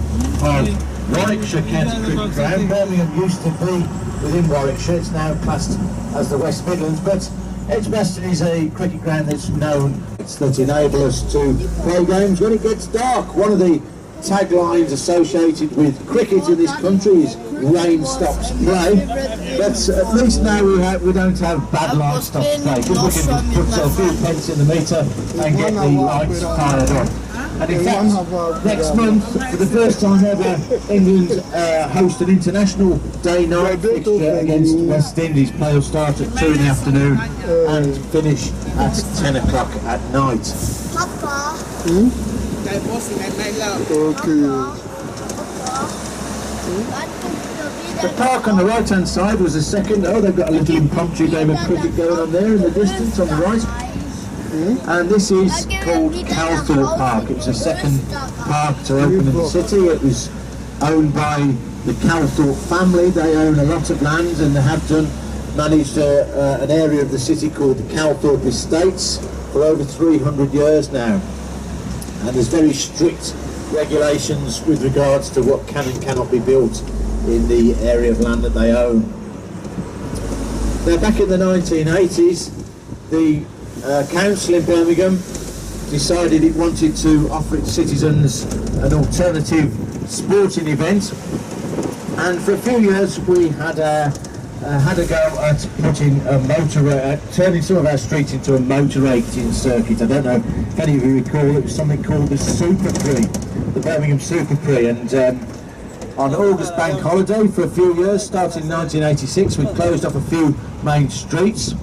of Warwickshire County Cricket Ground. Birmingham used to be within Warwickshire, it's now classed as the West Midlands, but Edgbaston is a cricket ground that's known that enable us to play games when it gets dark. One of the taglines associated with cricket in this country is rain stops play, but at least now we don't have bad light stops play, because we can just put a few pence in the meter and get the lights fired up. And in fact, next month, for the first time ever, England host an international day-night fixture against West Indies. Play will start at 2 in the afternoon and finish at 10 o'clock at night. Papa. The park on the right-hand side was the second. Oh, they've got a little impromptu game of cricket going on there in the distance on the right. And this is called Calthorpe Park. It was the second park to open in the city. It was owned by the Calthorpe family. They own a lot of land, and they have managed an area of the city called the Calthorpe Estates for over 300 years now. And there's very strict regulations with regards to what can and cannot be built in the area of land that they own. Now, back in the 1980s, the council in Birmingham decided it wanted to offer its citizens an alternative sporting event, And for a few years we had a go at putting a turning some of our streets into a motor racing circuit. I don't know if any of you recall, it was something called the Super Prix, the Birmingham Super Prix, and on August bank holiday for a few years, starting in 1986, we closed off a few main streets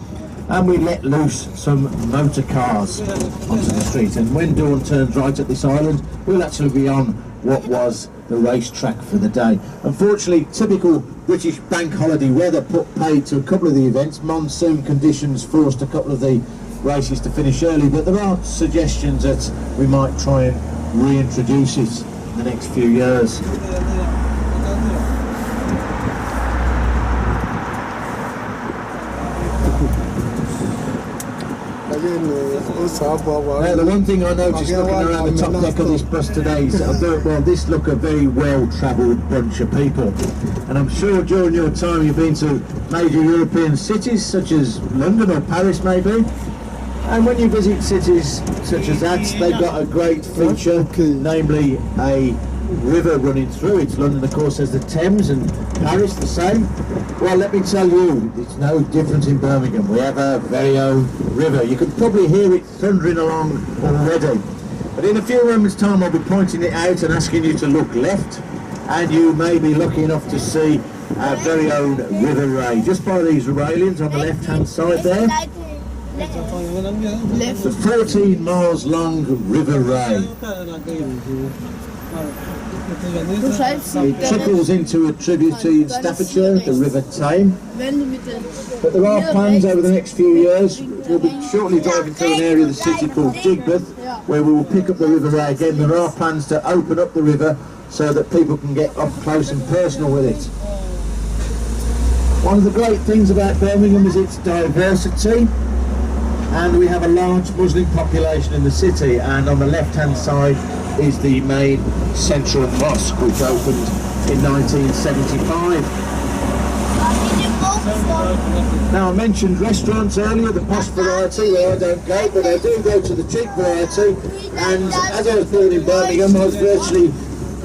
and we let loose some motor cars onto the street. And when dawn turns right at this island, we'll actually be on what was the racetrack for the day. Unfortunately, typical British bank holiday weather put paid to a couple of the events. Monsoon conditions forced a couple of the races to finish early, but there are suggestions that we might try and reintroduce it in the next few years. Now, the one thing I noticed looking around the top deck of this bus today is this look a very well-travelled bunch of people. And I'm sure during your time you've been to major European cities such as London or Paris maybe. And when you visit cities such as that, they've got a great feature, namely a river running through it. London, of course, has the Thames, and Paris the same. Well, let me tell you, it's no different in Birmingham. We have our very own river. You can probably hear it thundering along already. But in a few moments' time, I'll be pointing it out and asking you to look left, and you may be lucky enough to see our very own River Ray, just by these railings on the left-hand side there. The 14 miles long River Ray. It trickles into a tributary in Staffordshire, the River Tame. But there are plans over the next few years. We'll be shortly driving through an area of the city called Digbeth, where we will pick up the River Ray again. There are plans to open up the river so that people can get up close and personal with it. One of the great things about Birmingham is its diversity. And we have a large Muslim population in the city, and on the left-hand side is the main central mosque, which opened in 1975. Now, I mentioned restaurants earlier, the posh variety, where I don't go, but I do go to the cheap variety. And as I was born in Birmingham, I was virtually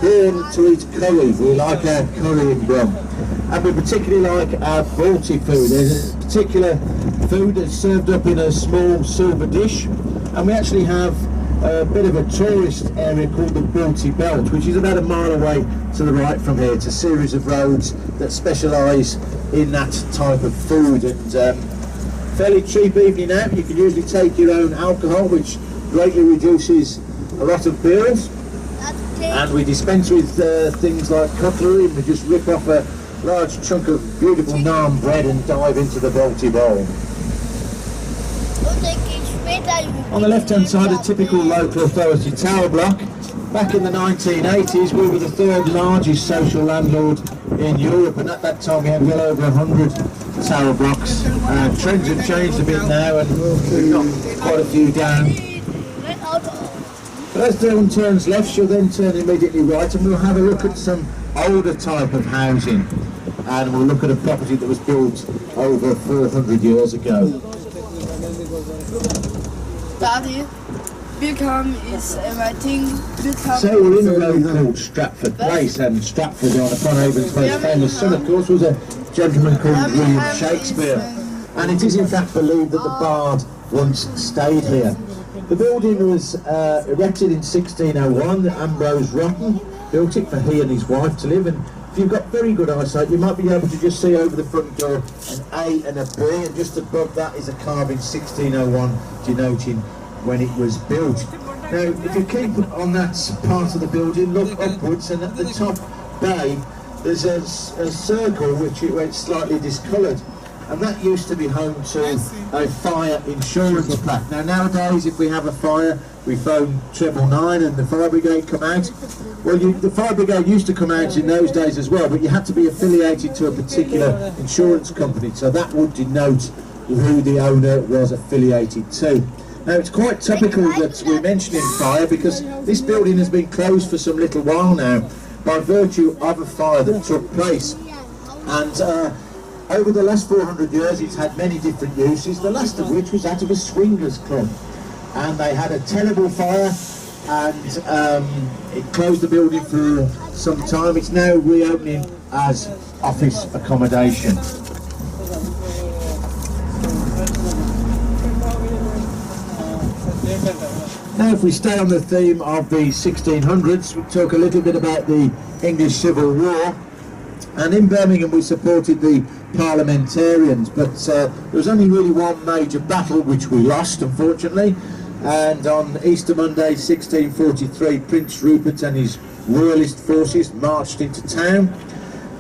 born to eat curry. We like our curry in Brum. And we particularly like our Balti food. There's a particular food that's served up in a small silver dish, and we actually have a bit of a tourist area called the Balti Belt, which is about a mile away to the right from here. It's a series of roads that specialise in that type of food, and fairly cheap evening out. You can usually take your own alcohol, which greatly reduces a lot of bills, and we dispense with things like cutlery, and we just rip off a large chunk of beautiful naan bread and dive into the Balti bowl. On the left-hand side, a typical local authority tower block. Back in the 1980s, we were the third largest social landlord in Europe, and at that time we had well over 100 tower blocks. Trends have changed a bit now, and we've got quite a few down. But as dawn turns left, she'll then turn immediately right, and we'll have a look at some older type of housing. And we'll look at a property that was built over 400 years ago. Daddy, Birkham is I think Birkham. So we're in a road called Stratford Place, and Stratford, upon Avon's most famous son, of course, was a gentleman called William Shakespeare. And it is in fact believed that the Bard once stayed here. The building was erected in 1601. Ambrose Rotten built it for he and his wife to live, and if you've got very good eyesight, you might be able to just see over the front door an A and a B, and just above that is a carving 1601 denoting when it was built. Now, if you keep on that part of the building, look upwards, and at the top bay there's a circle where it's slightly discoloured, and that used to be home to a fire insurance pack. Now, nowadays, if we have a fire, we phone 999 and the fire brigade come out. Well, the fire brigade used to come out in those days as well, but you had to be affiliated to a particular insurance company, so that would denote who the owner was affiliated to. Now, it's quite topical that we're mentioning fire, because this building has been closed for some little while now by virtue of a fire that took place. And over the last 400 years, it's had many different uses, the last of which was that of a swingers club. And they had a terrible fire, and it closed the building for some time. It's now reopening as office accommodation. Now if we stay on the theme of the 1600s, we talk a little bit about the English Civil War. And in Birmingham we supported the parliamentarians, but there was only really one major battle which we lost, unfortunately. And on Easter Monday 1643, Prince Rupert and his royalist forces marched into town,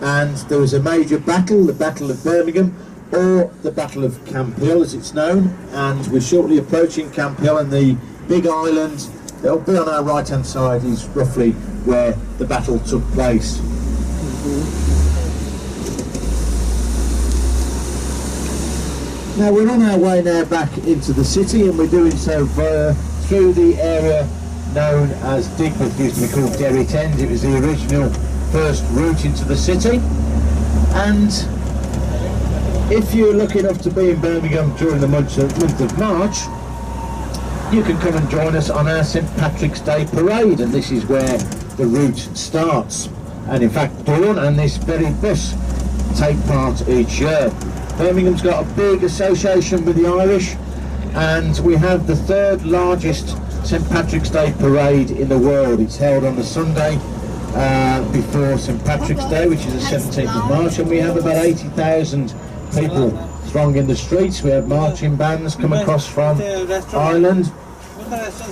and there was a major battle, the Battle of Birmingham, or the Battle of Camp Hill as it's known. And we're shortly approaching Camp Hill, and the big island that'll be on our right hand side is roughly where the battle took place. Now we're on our way now back into the city, and we're doing so through the area known as Digbeth. It used to be called Derrit End. It was the original first route into the city. And if you're lucky enough to be in Birmingham during the month of March, you can come and join us on our St Patrick's Day parade, and this is where the route starts. And in fact Dawn and this very bus take part each year. Birmingham's got a big association with the Irish, and we have the third largest St Patrick's Day parade in the world. It's held on the Sunday before St Patrick's Day, which is the 17th of March, and we have about 80,000 people thronging the streets. We have marching bands come across from Ireland,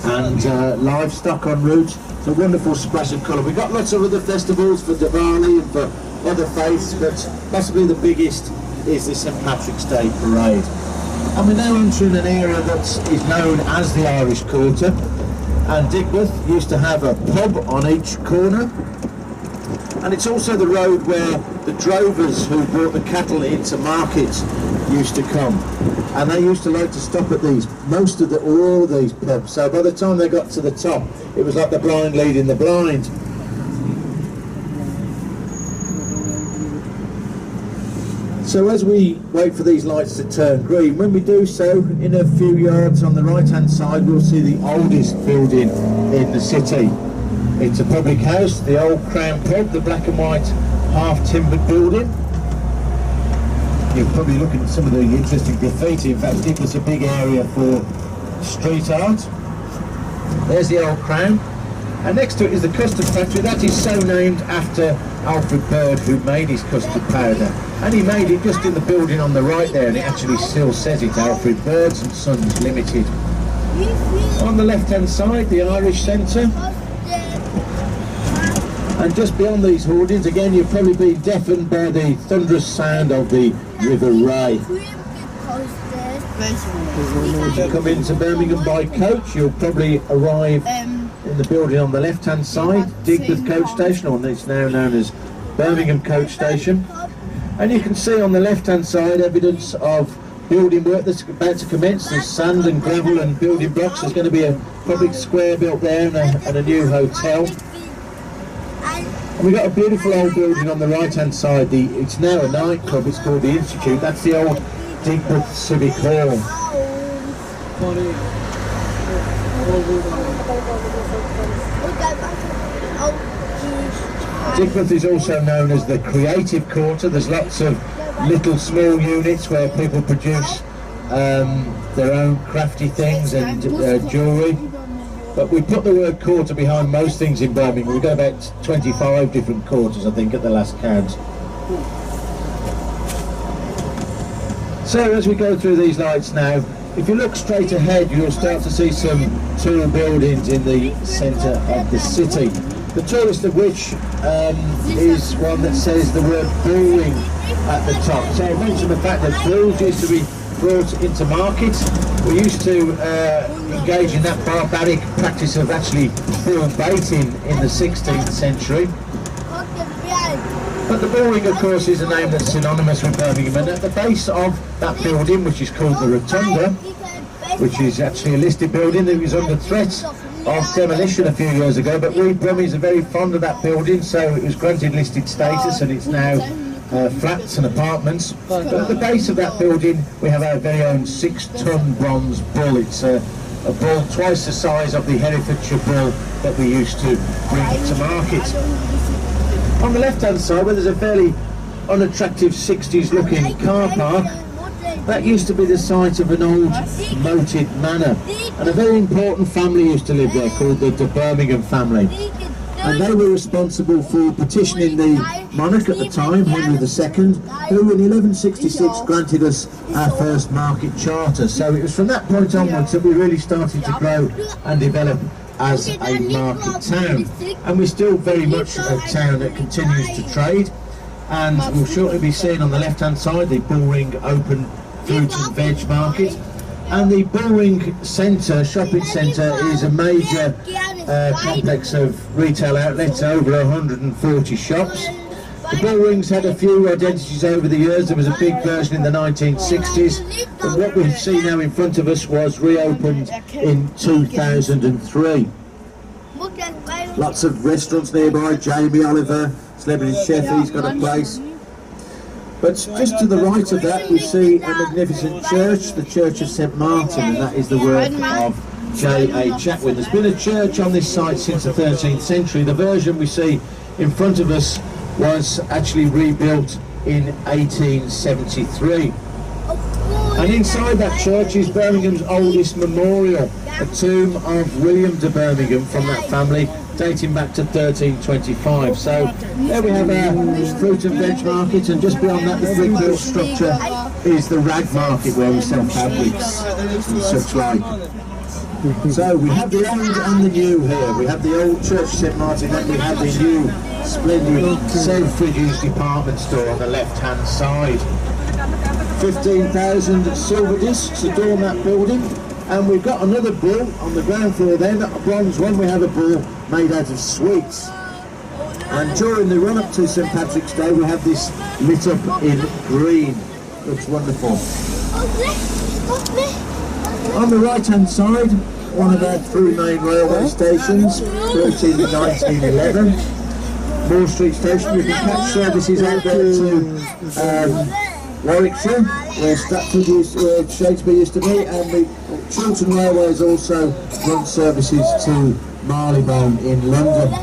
and livestock en route. It's a wonderful splash of colour. We've got lots of other festivals for Diwali and for other faiths, but possibly the biggest is the St Patrick's Day parade. And we're now entering an area that is known as the Irish Quarter, and Digbeth used to have a pub on each corner, and it's also the road where the drovers who brought the cattle into market used to come, and they used to like to stop at these, all of these pubs. So by the time they got to the top, it was like the blind leading the blind. So as we wait for these lights to turn green, when we do so, in a few yards on the right hand side we'll see the oldest building in the city. It's a public house, the Old Crown Pub, the black and white half-timbered building. You're probably looking at some of the interesting graffiti. In fact, it was a big area for street art. There's the Old Crown. And next to it is the custard factory. That is so named after Alfred Bird, who made his custard powder. And he made it just in the building on the right there, and it actually still says it, Alfred Birds and Sons Limited. On the left-hand side, the Irish Centre. And just beyond these hoardings, again, you've probably been deafened by the thunderous sound of the River Ray. If you come into Birmingham by coach, you'll probably arrive in the building on the left-hand side, Digbeth Coach Station, or it's now known as Birmingham Coach Station. And you can see on the left-hand side evidence of building work that's about to commence. There's sand and gravel and building blocks. There's going to be a public square built there and a new hotel. And we've got a beautiful old building on the right-hand side. It's now a nightclub. It's called the Institute. That's the old Digbeth Civic Hall. Digbeth is also known as the Creative Quarter. There's lots of little small units where people produce their own crafty things and jewellery. But we put the word quarter behind most things in Birmingham. We've got about 25 different quarters, I think, at the last count. So as we go through these lights now, if you look straight ahead, you'll start to see some tall buildings in the centre of the city. The tallest of which is one that says the word brewing at the top. So I mentioned the fact that brews used to be brought into market. We used to engage in that barbaric practice of actually brewing baiting in the 16th century. But the brewing, of course, is a name that's synonymous with Birmingham, and at the base of that building, which is called the Rotunda, which is actually a listed building that was under threat of demolition a few years ago, but we Brummies are very fond of that building, so it was granted listed status, and it's now flats and apartments. But at the base of that building we have our very own 6-ton bronze bull. It's a bull twice the size of the Herefordshire bull that we used to bring to market. On the left hand side, where there's a fairly unattractive 60s looking car park, that used to be the site of an old moated manor, and a very important family used to live there called the de Birmingham family, and they were responsible for petitioning the monarch at the time, Henry II, who in 1166 granted us our first market charter. So it was from that point onwards that we really started to grow and develop as a market town, and we're still very much a town that continues to trade. And we'll shortly be seeing on the left hand side the Bullring Open Fruit and Veg Market, and the Bullring Centre, shopping centre, is a major complex of retail outlets, over 140 shops. The Bullrings had a few identities over the years. There was a big version in the 1960s, but what we see now in front of us was reopened in 2003. Lots of restaurants nearby. Jamie Oliver, celebrity chef, he's got a place. But just to the right of that we see a magnificent church, the Church of St Martin, and that is the work of J.A. Chatwin. There's been a church on this site since the 13th century. The version we see in front of us was actually rebuilt in 1873. And inside that church is Birmingham's oldest memorial, a tomb of William de Birmingham from that family, dating back to 1325. So there we have our fruit and veg market, and just beyond that the brick built structure is the rag market where we sell fabrics and such like. So we have the old and the new here. We have the old Church of St Martin, and we have the new splendid Selfridges department store on the left hand side. 15,000 silver discs adorn that building, and we've got another bull on the ground floor then, a bronze one. We have a bull made out of sweets, and during the run up to St Patrick's Day we have this lit up in green. Looks wonderful. On the right hand side, one of our three main railway stations, built in 1911, Moore Street Station. You can catch services out there to Warwickshire, where Stratford where Shakespeare used to be, and the Chiltern Railways also run services to Marylebone in London.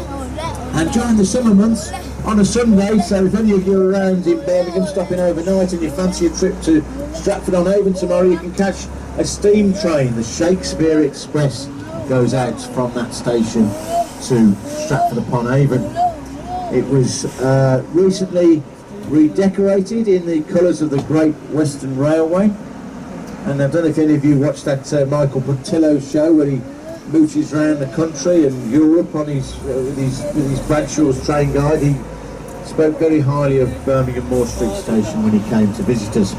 And during the summer months, on a Sunday, so if any of you are around in Birmingham stopping overnight and you fancy a trip to Stratford-on-Avon tomorrow, you can catch a steam train. The Shakespeare Express goes out from that station to Stratford-upon-Avon. It was recently redecorated in the colours of the Great Western Railway, and I don't know if any of you watched that Michael Puntillo show where he mooches around the country and Europe on his with his Bradshaw's train guide. He spoke very highly of Birmingham Moore Street Station when he came to visit us.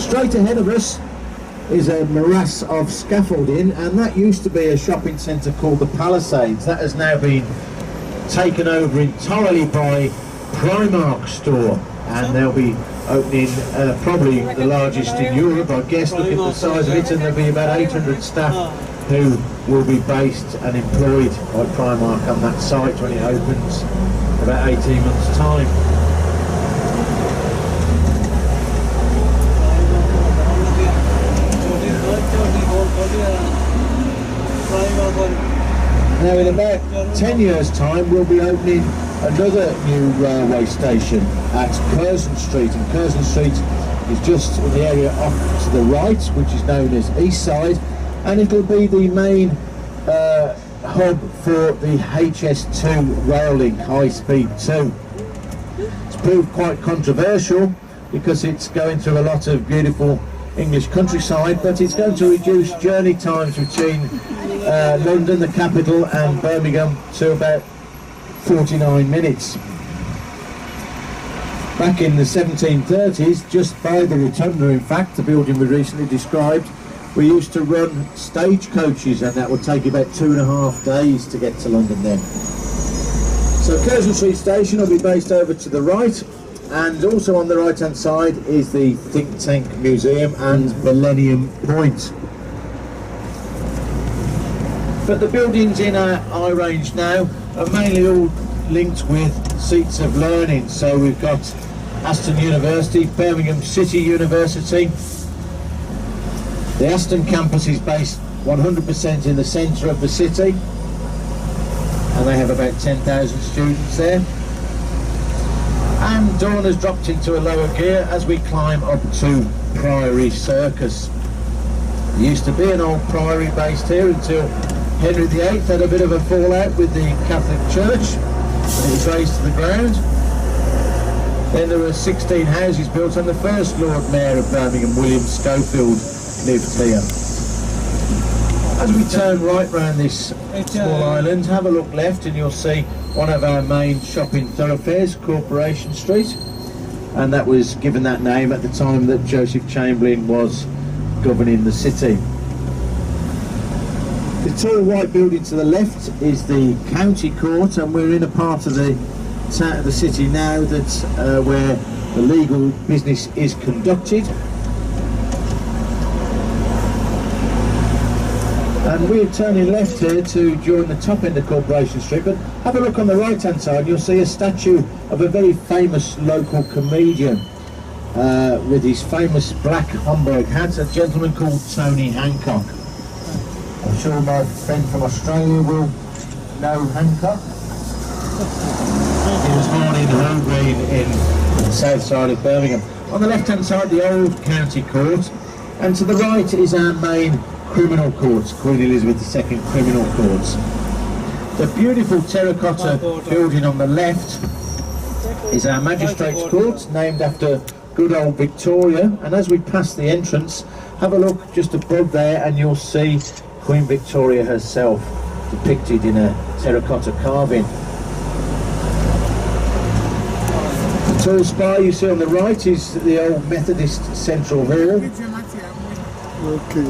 Straight ahead of us is a morass of scaffolding, and that used to be a shopping centre called the Palisades. That has now been taken over entirely by Primark store, and they'll be opening probably the largest in Europe, I guess. Look at the size of it, and there'll be about 800 staff who will be based and employed by Primark on that site when it opens in about 18 months' time. Now in about 10 years' time we'll be opening another new railway station at Curzon Street, and Curzon Street is just in the area off to the right, which is known as East Side, and it'll be the main hub for the HS2 rail link, High Speed 2. It's proved quite controversial because it's going through a lot of beautiful English countryside, but it's going to reduce journey times between London, the capital, and Birmingham to about 49 minutes. Back in the 1730s, just by the Rotunda, in fact, the building we recently described, we used to run stagecoaches, and that would take about 2.5 days to get to London then. So Curzon Street Station will be based over to the right, and also on the right hand side is the Think Tank Museum and Millennium Point. But the buildings in our eye range now are mainly all linked with seats of learning. So we've got Aston University, Birmingham City University. The Aston campus is based 100% in the centre of the city, and they have about 10,000 students there. And dawn has dropped into a lower gear as we climb up to Priory Circus. There used to be an old priory based here until Henry VIII had a bit of a fallout with the Catholic Church, and it was razed to the ground. Then there were 16 houses built, and the first Lord Mayor of Birmingham, William Schofield, lived here. As we turn right round this small island, have a look left and you'll see one of our main shopping thoroughfares, Corporation Street, and that was given that name at the time that Joseph Chamberlain was governing the city. The tall white building to the left is the County Court, and we're in a part of the city now that's where the legal business is conducted. And we're turning left here to join the top end of Corporation Street, but have a look on the right hand side, you'll see a statue of a very famous local comedian with his famous black Homburg hat, a gentleman called Tony Hancock. I'm sure my friend from Australia will know Hancock. He was born in Hall Green in the south side of Birmingham. On the left hand side, the old County Court, and to the right is our main criminal courts, Queen Elizabeth II criminal courts. The beautiful terracotta building on the left is our Magistrates Court, named after good old Victoria, and as we pass the entrance, have a look just above there and you'll see Queen Victoria herself depicted in a terracotta carving. The tall spire you see on the right is the old Methodist Central Hall.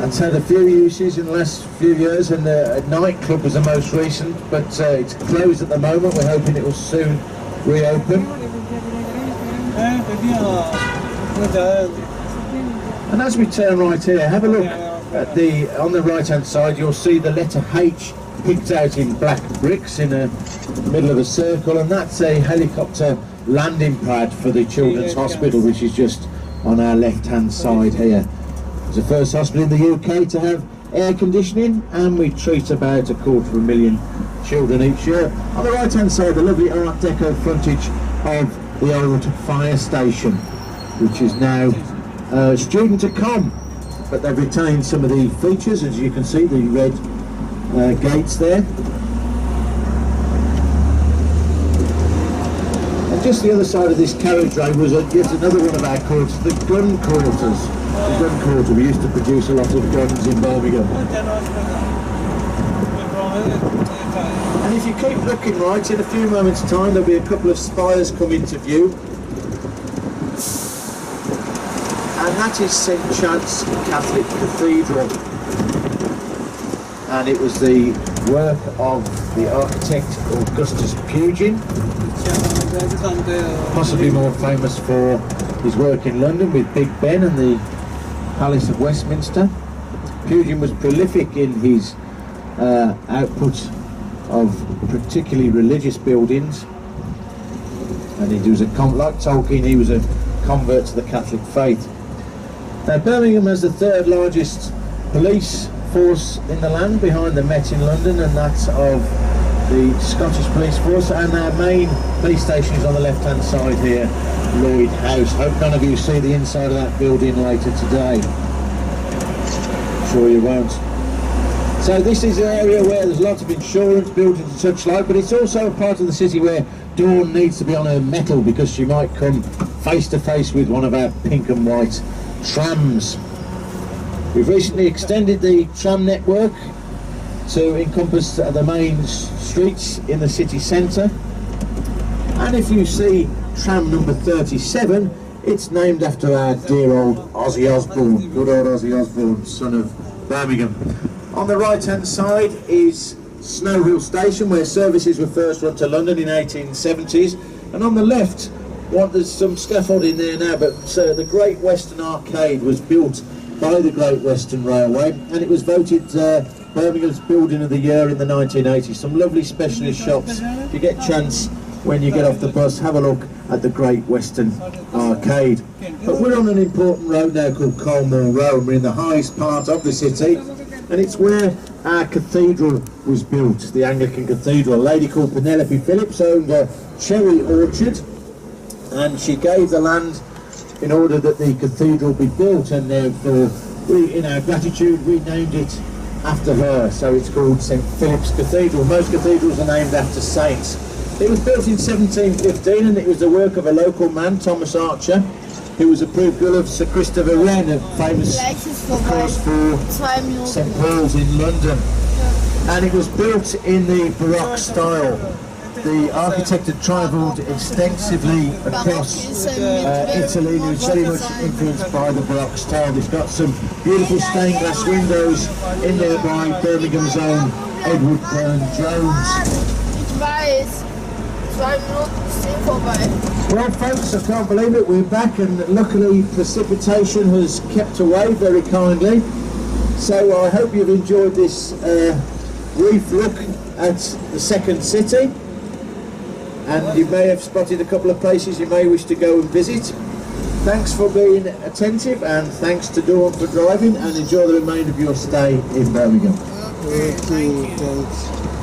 That's had a few uses in the last few years, and a nightclub was the most recent, but it's closed at the moment. We're hoping it will soon reopen. And as we turn right here, have a look at on the right hand side, you'll see the letter H picked out in black bricks in the middle of a circle, and that's a helicopter landing pad for the Children's Hospital, which is just on our left hand side here. It's the first hospital in the UK to have air conditioning, and we treat about 250,000 children each year. On the right hand side, the lovely Art Deco frontage of the old fire station, which is now student to come, but they've retained some of the features, as you can see, the red gates there. And just the other side of this carriageway was yet another one of our courts, the gun quarters. The gun quarter, we used to produce a lot of guns in Birmingham. And if you keep looking right, in a few moments' time there'll be a couple of spires come into view. And that is St Chad's Catholic Cathedral. And it was the work of the architect Augustus Pugin, possibly more famous for his work in London with Big Ben and the Palace of Westminster. Pugin was prolific in his output of particularly religious buildings, and he was like Tolkien, he was a convert to the Catholic faith. Now Birmingham has the third largest police force in the land, behind the Met in London, and that's of the Scottish Police Force, and our main police station is on the left hand side here, Lloyd House. Hope none of you see the inside of that building later today. Sure you won't. So this is an area where there's a lot of insurance, buildings and such like, but it's also a part of the city where Dawn needs to be on her mettle, because she might come face to face with one of our pink and white trams. We've recently extended the tram network to encompass the main streets in the city centre, and if you see tram number 37, it's named after our dear old Ozzy Osbourne, good old Ozzy Osbourne, son of Birmingham. On the right hand side is Snow Hill Station, where services were first run to London in 1870s, and on the left, there's some scaffolding there now, but the Great Western Arcade was built by the Great Western Railway, and it was voted Birmingham's Building of the Year in the 1980s. Some lovely specialist shops. If you get a chance, when you get off the bus, have a look at the Great Western Arcade. But we're on an important road now called Colmore Road. We're in the highest part of the city, and it's where our cathedral was built, the Anglican Cathedral. A lady called Penelope Phillips owned a cherry orchard, and she gave the land in order that the cathedral be built, and therefore we, in our gratitude, we named it after her, so it's called St Philip's Cathedral. Most cathedrals are named after saints. It was built in 1715, and it was the work of a local man, Thomas Archer, who was a pupil of Sir Christopher Wren, famous, of course, for St Paul's in London. And it was built in the Baroque style. The architect had travelled extensively across Italy, and was very much influenced by the Baroque style. It's got some beautiful stained glass windows in there by Birmingham's own Edward Burne-Jones. Well folks, I can't believe it, we're back, and luckily precipitation has kept away very kindly. So I hope you've enjoyed this brief look at the second city, and you may have spotted a couple of places you may wish to go and visit. Thanks for being attentive, and thanks to Dawn for driving, and enjoy the remainder of your stay in Birmingham. Thank you. Thanks.